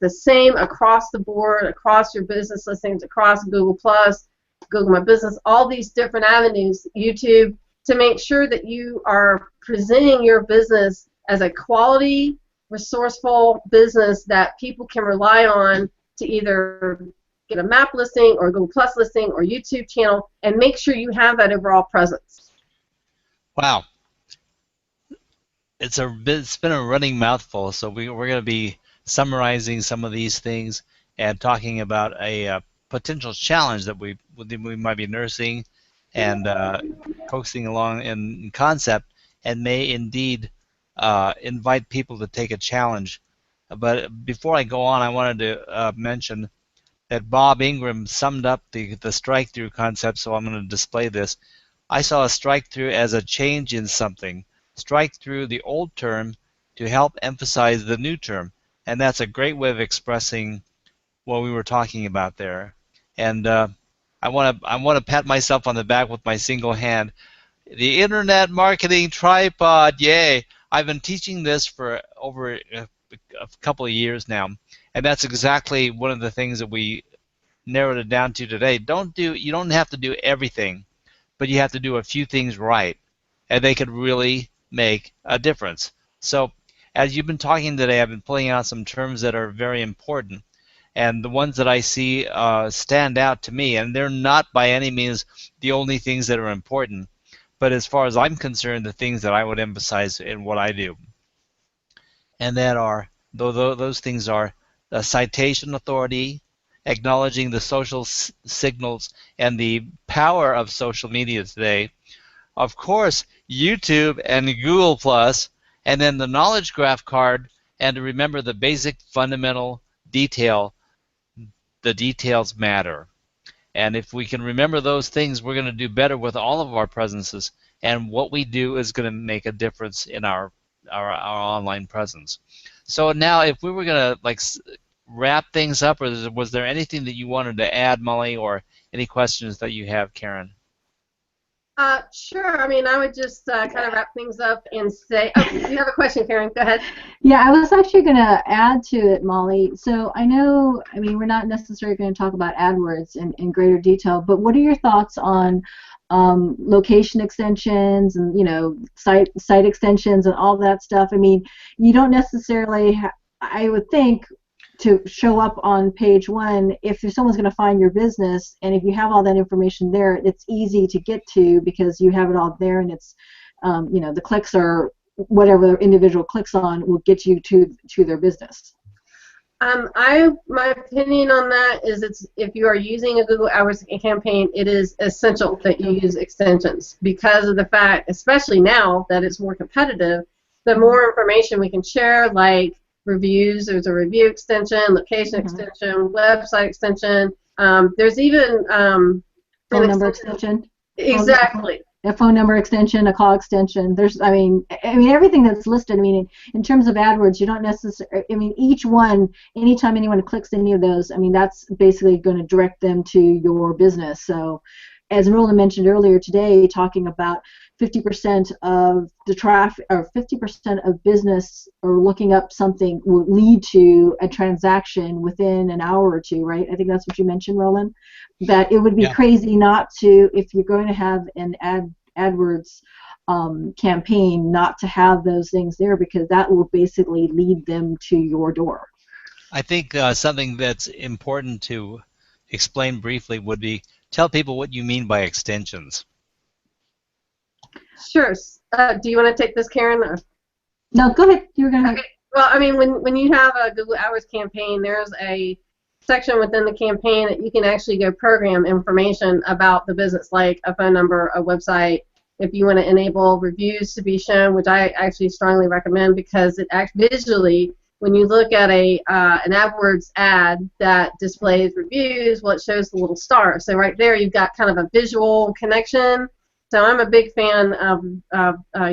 the same across the board, across your business listings, across Google Plus, Google My Business, all these different avenues, YouTube, to make sure that you are presenting your business as a quality, resourceful business that people can rely on to either get a map listing or a Google Plus listing or YouTube channel, and make sure you have that overall presence. Wow. It's been a running mouthful, so we're going to be summarizing some of these things and talking about a potential challenge that we might be nursing and coaxing along in concept, and may indeed invite people to take a challenge But before I go on, I wanted to mention that Bob Ingram summed up the strike-through concept, so I'm going to display this. I saw a strike-through as a change in something. Strike through the old term to help emphasize the new term. And that's a great way of expressing what we were talking about there. And I want to pat myself on the back with my single hand. The Internet Marketing Tripod, yay! I've been teaching this for over a couple of years now, and that's exactly one of the things that we narrowed it down to today. You don't have to do everything, but you have to do a few things right, and they could really make a difference. So as you've been talking today, I've been pulling out some terms that are very important, and the ones that I see stand out to me, and they're not by any means the only things that are important, but as far as I'm concerned, the things that I would emphasize in what I do. And that are, those things are the citation authority, acknowledging the social signals and the power of social media today, of course, YouTube and Google+, and then the knowledge graph card, and to remember the basic fundamental detail, the details matter. And if we can remember those things, we're going to do better with all of our presences, and what we do is going to make a difference in our online presence. So now, if we were going to wrap things up, or was there anything that you wanted to add, Molly, or any questions that you have, Karen? Sure. I mean, I would just kind of wrap things up and say, oh, you have a question, Karen. Go ahead. Yeah, I was actually going to add to it, Molly. So I mean, we're not necessarily going to talk about AdWords in greater detail, but what are your thoughts on location extensions and, site extensions and all that stuff? I mean, you don't necessarily, I would think, to show up on page one, if someone's going to find your business, and if you have all that information there, it's easy to get to because you have it all there, and it's, the clicks are, whatever the individual clicks on will get you to their business. My opinion on that is if you are using a Google AdWords campaign, it is essential that you use extensions because of the fact, especially now that it's more competitive, the more information we can share, like reviews. There's a review extension, location extension, website extension. There's even phone number extension. Exactly. A phone number extension, a call extension. There's, I mean, everything that's listed. I mean, in terms of AdWords, you don't necessarily. I mean, each one, anytime anyone clicks any of those, I mean, that's basically going to direct them to your business. So, as Roland mentioned earlier today, talking about 50% of the traffic, or 50% of business, or looking up something will lead to a transaction within an hour or two, right? I think that's what you mentioned, Roland. That it would be crazy not to, if you're going to have an AdWords campaign, not to have those things there, because that will basically lead them to your door. I think something that's important to explain briefly would be tell people what you mean by extensions. Sure. Do you want to take this, Karen? Or? No, go ahead. You were going to. Okay. Well, I mean, when you have a Google AdWords campaign, there's a section within the campaign that you can actually go program information about the business, like a phone number, a website. If you want to enable reviews to be shown, which I actually strongly recommend because it visually, when you look at an AdWords ad that displays reviews, well, it shows the little star. So right there, you've got kind of a visual connection. So I'm a big fan of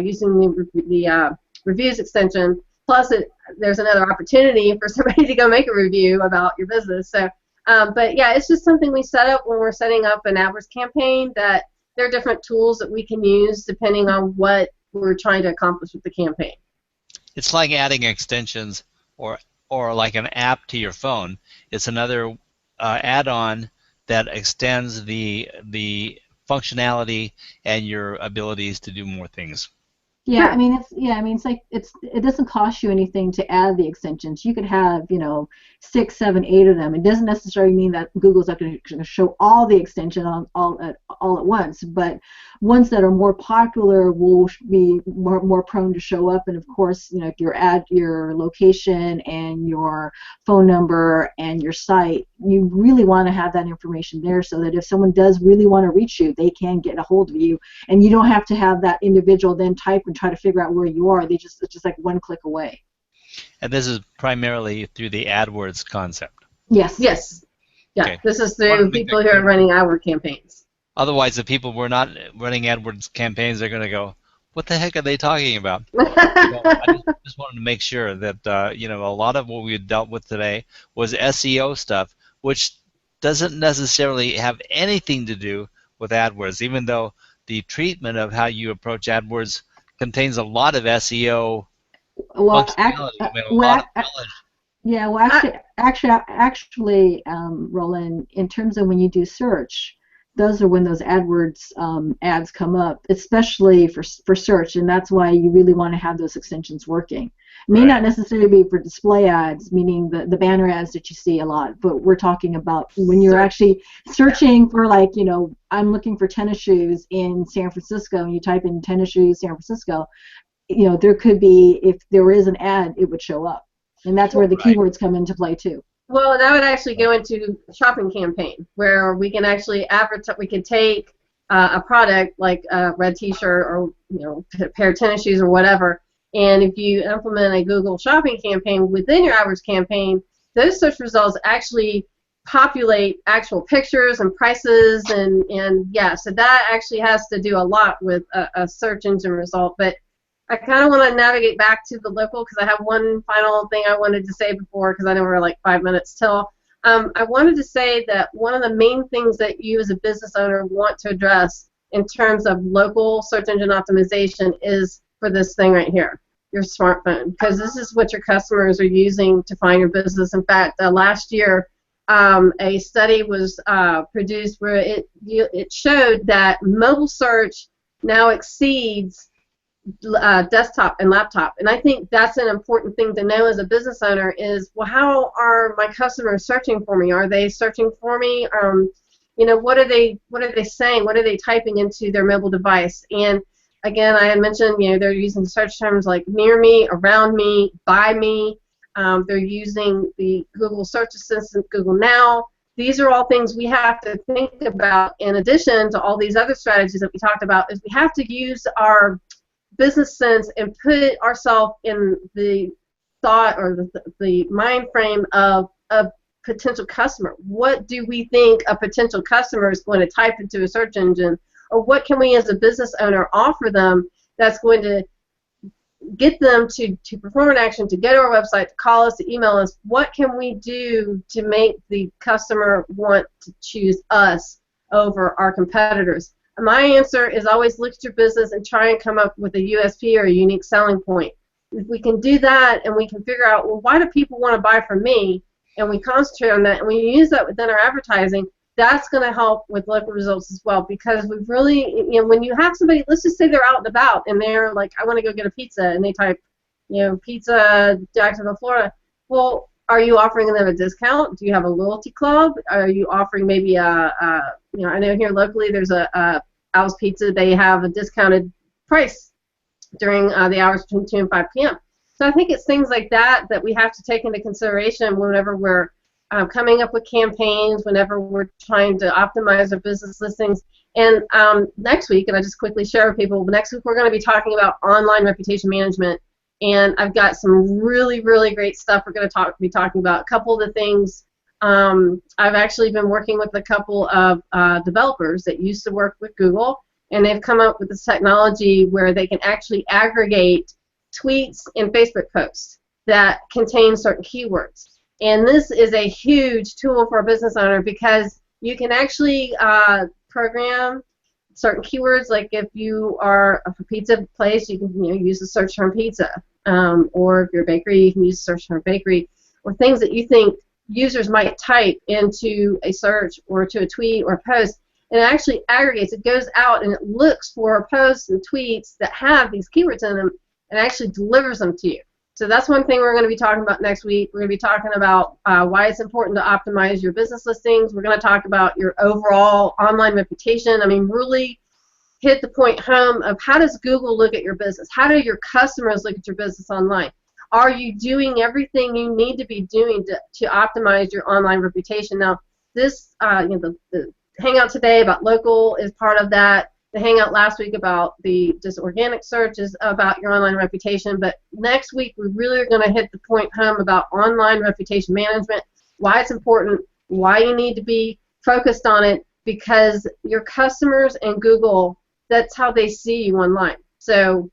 using the reviews extension. Plus, there's another opportunity for somebody to go make a review about your business. So, but yeah, it's just something we set up when we're setting up an AdWords campaign, that there are different tools that we can use depending on what we're trying to accomplish with the campaign. It's like adding extensions or like an app to your phone. It's another add-on that extends the functionality and your abilities to do more things. Yeah, I mean it's like it doesn't cost you anything to add the extensions. You could have 6, 7, 8 of them. It doesn't necessarily mean that Google's not going to show all the extension all at once, but ones that are more popular will be more prone to show up. And of course, if you add your location and your phone number and your site, you really want to have that information there so that if someone does really want to reach you, they can get a hold of you, and you don't have to have that individual then type and try to figure out where you are. It's just like one click away. And this is primarily through the AdWords concept. Yes. Yes. Yeah. Okay. This is Wanted to through make people that who are clear. running AdWord campaigns. Otherwise, if people were not running AdWords campaigns, they're going to go, what the heck are they talking about? So I just wanted to make sure that you know, a lot of what we dealt with today was SEO stuff, which doesn't necessarily have anything to do with AdWords, even though the treatment of how you approach AdWords contains a lot of SEO Well, functionality. I mean, a lot of knowledge. yeah. Well, actually, Roland, in terms of when you do search, those are when those AdWords ads come up, especially for search, and that's why you really want to have those extensions working. It may not necessarily be for display ads, meaning the banner ads that you see a lot, but we're talking about when you're actually searching for, like, you know, I'm looking for tennis shoes in San Francisco, and you type in tennis shoes San Francisco, you know, there could be, if there is an ad, it would show up, and that's where the keywords come into play too. Well, that would actually go into a shopping campaign where we can actually advertise. We can take a product like a red T-shirt or, you know, a pair of tennis shoes or whatever, and if you implement a Google shopping campaign within your AdWords campaign, those search results actually populate actual pictures and prices, and yeah, so that actually has to do a lot with a search engine result. But I kind of want to navigate back to the local because I have one final thing I wanted to say before, because I know we're like 5 minutes till. I wanted to say that one of the main things that you as a business owner want to address in terms of local search engine optimization is for this thing right here, your smartphone, because this is what your customers are using to find your business. In fact, last year, a study was produced where it showed that mobile search now exceeds desktop and laptop, and I think that's an important thing to know as a business owner is, well, how are my customers searching for me? Are they searching for me? You know, what are they saying? What are they typing into their mobile device? And again, I had mentioned, you know, they're using search terms like near me, around me, by me. They're using the Google search assistant, Google Now. These are all things we have to think about in addition to all these other strategies that we talked about. Is we have to use our business sense and put ourselves in the thought or the mind frame of a potential customer. What do we think a potential customer is going to type into a search engine, or what can we as a business owner offer them that's going to get them to perform an action, to go to our website, to call us, to email us? What can we do to make the customer want to choose us over our competitors? My answer is always look at your business and try and come up with a USP or a unique selling point. If we can do that and we can figure out, well, why do people want to buy from me, and we concentrate on that and we use that within our advertising, that's going to help with local results as well, because we've really, you know, when you have somebody, let's just say they're out and about and they're like, I want to go get a pizza, and they type, you know, pizza, Jacksonville, Florida. Well, are you offering them a discount? Do you have a loyalty club? Are you offering maybe you know, I know here locally there's a Al's Pizza. They have a discounted price during the hours between 2 and 5 p.m. So I think it's things like that that we have to take into consideration whenever we're coming up with campaigns, whenever we're trying to optimize our business listings. And next week, and I just quickly share with people, next week we're going to be talking about online reputation management. And I've got some really, really great stuff we're going to be talking about. A couple of the things, I've actually been working with a couple of developers that used to work with Google, and they've come up with this technology where they can actually aggregate tweets and Facebook posts that contain certain keywords. And this is a huge tool for a business owner, because you can actually program certain keywords. Like if you are a pizza place, you can, you know, use the search term pizza, or if you're a bakery, you can use the search term bakery, or things that you think users might type into a search or to a tweet or a post, and it actually aggregates. It goes out and it looks for posts and tweets that have these keywords in them and actually delivers them to you. So that's one thing we're going to be talking about next week. We're going to be talking about why it's important to optimize your business listings. We're going to talk about your overall online reputation. I mean, really hit the point home of how does Google look at your business? How do your customers look at your business online? Are you doing everything you need to be doing to optimize your online reputation? Now, this, you know, the hangout today about local is part of that. the hangout last week about the just organic search is about your online reputation, but next week we really are going to hit the point home about online reputation management, why it's important, why you need to be focused on it, because your customers and Google, that's how they see you online. So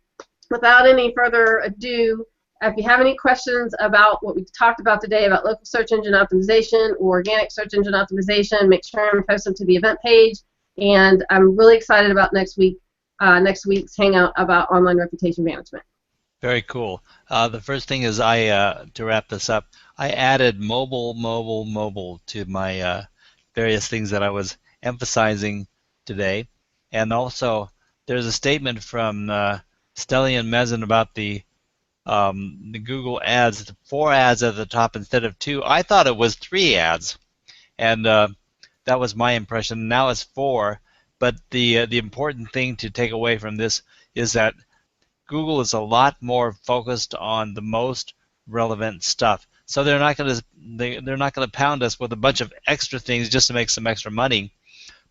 without any further ado, if you have any questions about what we talked about today about local search engine optimization or organic search engine optimization, make sure and post them to the event page. And I'm really excited about next week's hangout about online reputation management. Very cool. The first thing is to wrap this up, I added mobile to my various things that I was emphasizing today. And also, there's a statement from Stelly and Mezen about the Google ads, 4 ads at the top instead of 2. I thought it was 3 ads, and that was my impression. Now it's 4, but the important thing to take away from this is that Google is a lot more focused on the most relevant stuff. So they're not going to pound us with a bunch of extra things just to make some extra money,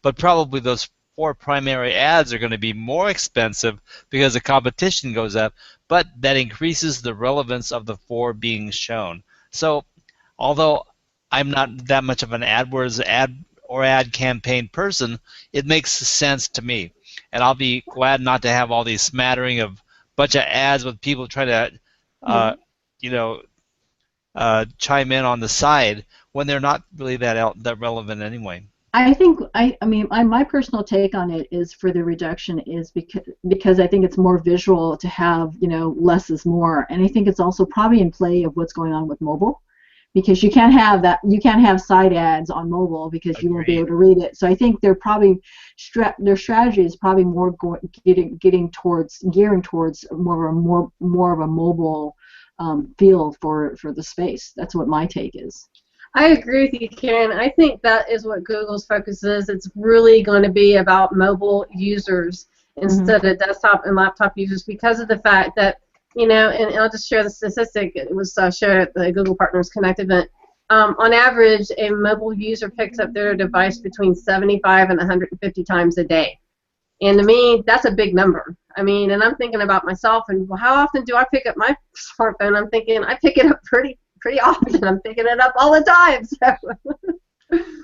but probably those 4 primary ads are going to be more expensive because the competition goes up, but that increases the relevance of the 4 being shown. So although I'm not that much of an AdWords ad campaign person, it makes sense to me. And I'll be glad not to have all these smattering of bunch of ads with people trying to chime in on the side when they're not really that relevant anyway. I think my personal take on it is for the reduction is because I think it's more visual to have less is more, and I think it's also probably in play of what's going on with mobile, because you can't have side ads on mobile because you won't be able to read it. So I think they're probably their strategy is probably more gearing towards more of a mobile feel for the space. That's what my take is. I agree with you, Karen. I think that is what Google's focus is. It's really going to be about mobile users instead of desktop and laptop users, because of the fact that, and I'll just share the statistic. It was shared at the Google Partners Connect event. On average, a mobile user picks up their device between 75 and 150 times a day. And to me, that's a big number. And I'm thinking about myself, and how often do I pick up my smartphone? I'm thinking I pick it up pretty often. I'm picking it up all the time. So.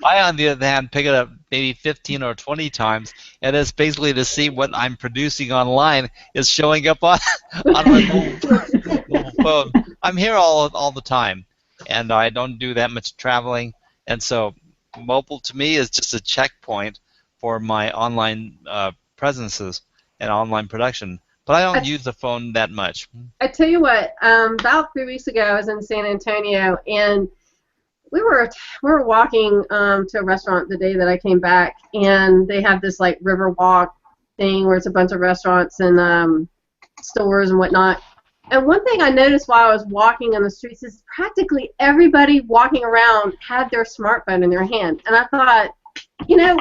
I, on the other hand, pick it up maybe 15 or 20 times, and it's basically to see what I'm producing online is showing up on my mobile phone. I'm here all the time, and I don't do that much traveling, and so mobile to me is just a checkpoint for my online presences and online production. But I don't use the phone that much. I tell you what, about 3 weeks ago, I was in San Antonio, and we were walking to a restaurant the day that I came back, and they have this like river walk thing where it's a bunch of restaurants and stores and whatnot. And one thing I noticed while I was walking on the streets is practically everybody walking around had their smartphone in their hand, and I thought,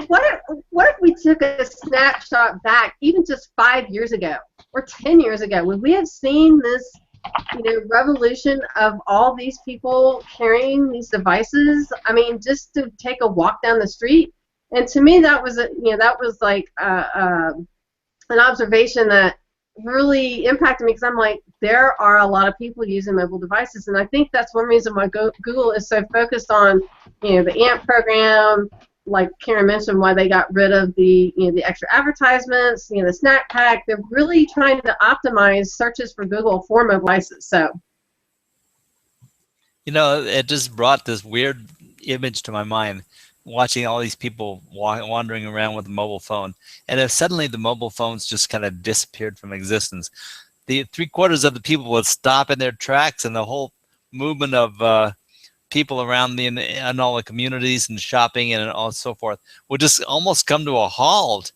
what if we took a snapshot back, even just 5 years ago or 10 years ago? Would we have seen this, revolution of all these people carrying these devices? Just to take a walk down the street. And to me, that was like an observation that really impacted me, because I'm like, there are a lot of people using mobile devices, and I think that's one reason why Google is so focused on, the AMP program. Like Karen mentioned, why they got rid of the extra advertisements, the snack pack. They're really trying to optimize searches for Google for mobile devices. So, it just brought this weird image to my mind, watching all these people wandering around with a mobile phone, and if suddenly the mobile phones just kind of disappeared from existence, the 3/4 of the people would stop in their tracks, and the whole movement of people around in all the communities and shopping and all so forth would just almost come to a halt,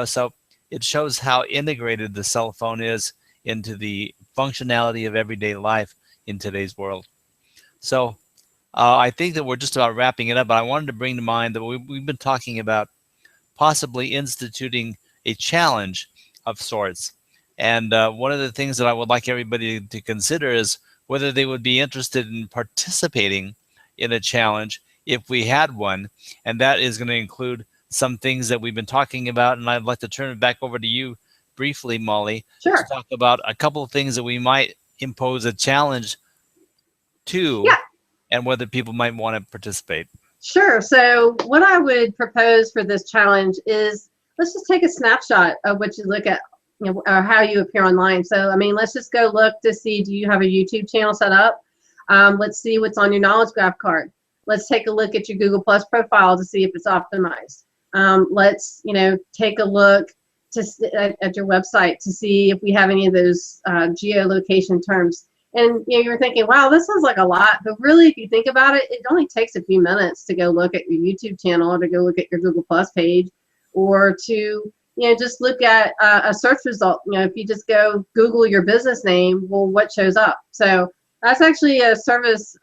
so it shows how integrated the cell phone is into the functionality of everyday life in today's world. So I think that we're just about wrapping it up, but I wanted to bring to mind that we've been talking about possibly instituting a challenge of sorts, and one of the things that I would like everybody to consider is whether they would be interested in participating in a challenge if we had one, and that is going to include some things that we've been talking about, and I'd like to turn it back over to you briefly, Molly, to Sure. talk about a couple of things that we might impose a challenge to Yeah. and whether people might want to participate. Sure. So what I would propose for this challenge is let's just take a snapshot of what you look at, or how you appear online. So, I mean, let's just go look to see, do you have a YouTube channel set up? Let's see what's on your knowledge graph card. Let's take a look at your Google Plus profile to see if it's optimized. Let's, take a look at your website to see if we have any of those geolocation terms. And you're thinking, wow, this sounds like a lot, but really, if you think about it, it only takes a few minutes to go look at your YouTube channel, or to go look at your Google Plus page, or to just look at a search result. If you just go Google your business name, well, what shows up? So that's actually a service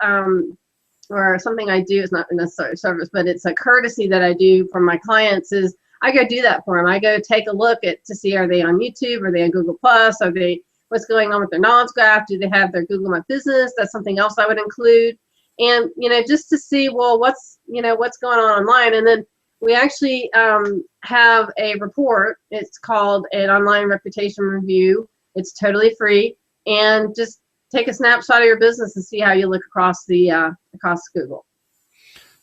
or something I do. It's not necessarily a service, but it's a courtesy that I do for my clients. Is I go do that for them. I go take a look to see, are they on YouTube? Are they on Google Plus? Are they what's going on with their knowledge graph? Do they have their Google My Business? That's something else I would include. And, just to see, well, what's going on online. And then we actually have a report. It's called an online reputation review. It's totally free. And just take a snapshot of your business and see how you look across Google.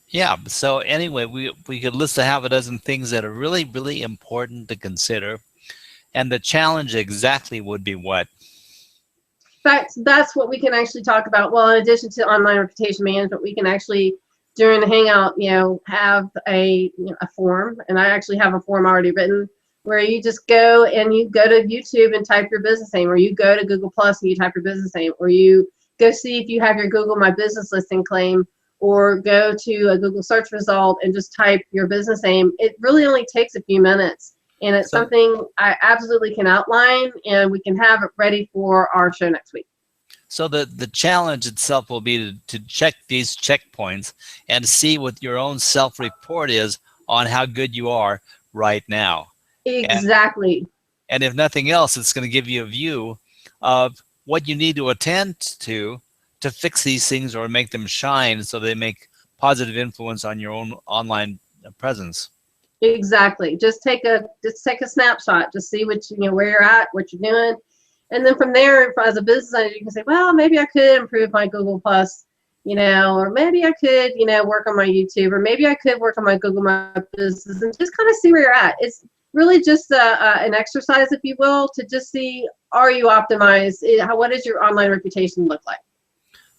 Yeah. So anyway, we could list a half a dozen things that are really, really important to consider. And the challenge exactly would be what? That's what we can actually talk about. Well, in addition to online reputation management, we can actually, during the Hangout, have a form. And I actually have a form already written where you just go and you go to YouTube and type your business name, or you go to Google Plus and you type your business name, or you go see if you have your Google My Business listing claim, or go to a Google search result and just type your business name. It really only takes a few minutes. And it's something I absolutely can outline, and we can have it ready for our show next week. So the challenge itself will be to check these checkpoints and see what your own self-report is on how good you are right now. Exactly. And if nothing else, it's going to give you a view of what you need to attend to fix these things or make them shine so they make positive influence on your own online presence. Exactly. Just take a snapshot. Just see where you're at, what you're doing, and then from there, as a business owner, you can say, well, maybe I could improve my Google Plus, or maybe I could, work on my YouTube, or maybe I could work on my Google My Business, and just kind of see where you're at. It's really just an exercise, if you will, to just see, are you optimized? What does your online reputation look like?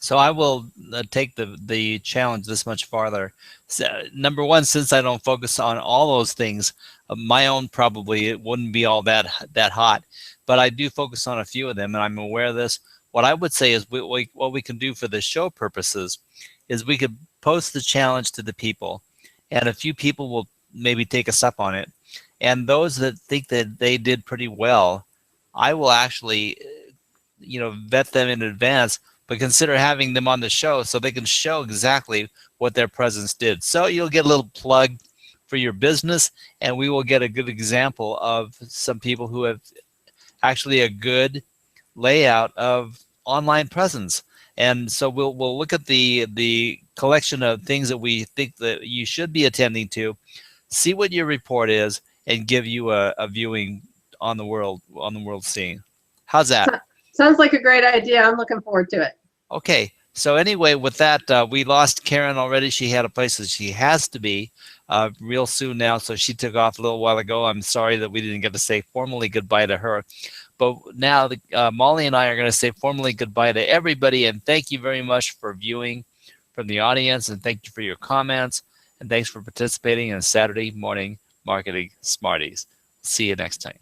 So I will take the challenge this much farther. So, number one, since I don't focus on all those things, my own probably it wouldn't be all that hot, but I do focus on a few of them, and I'm aware of this. What I would say is what we can do for the show purposes is we could post the challenge to the people, and a few people will maybe take us up on it. And those that think that they did pretty well, I will actually, vet them in advance, but consider having them on the show so they can show exactly what their presence did. So you'll get a little plug for your business, and we will get a good example of some people who have actually a good layout of online presence. And so we'll look at the collection of things that we think that you should be attending to, see what your report is, and give you a viewing on the world scene. How's that? Sounds like a great idea. I'm looking forward to it. Okay. So anyway, with that, we lost Karen already. She had a place that she has to be real soon now, so she took off a little while ago. I'm sorry that we didn't get to say formally goodbye to her. But now Molly and I are going to say formally goodbye to everybody, and thank you very much for viewing from the audience, and thank you for your comments, and thanks for participating in Saturday Morning Marketing Smarties. See you next time.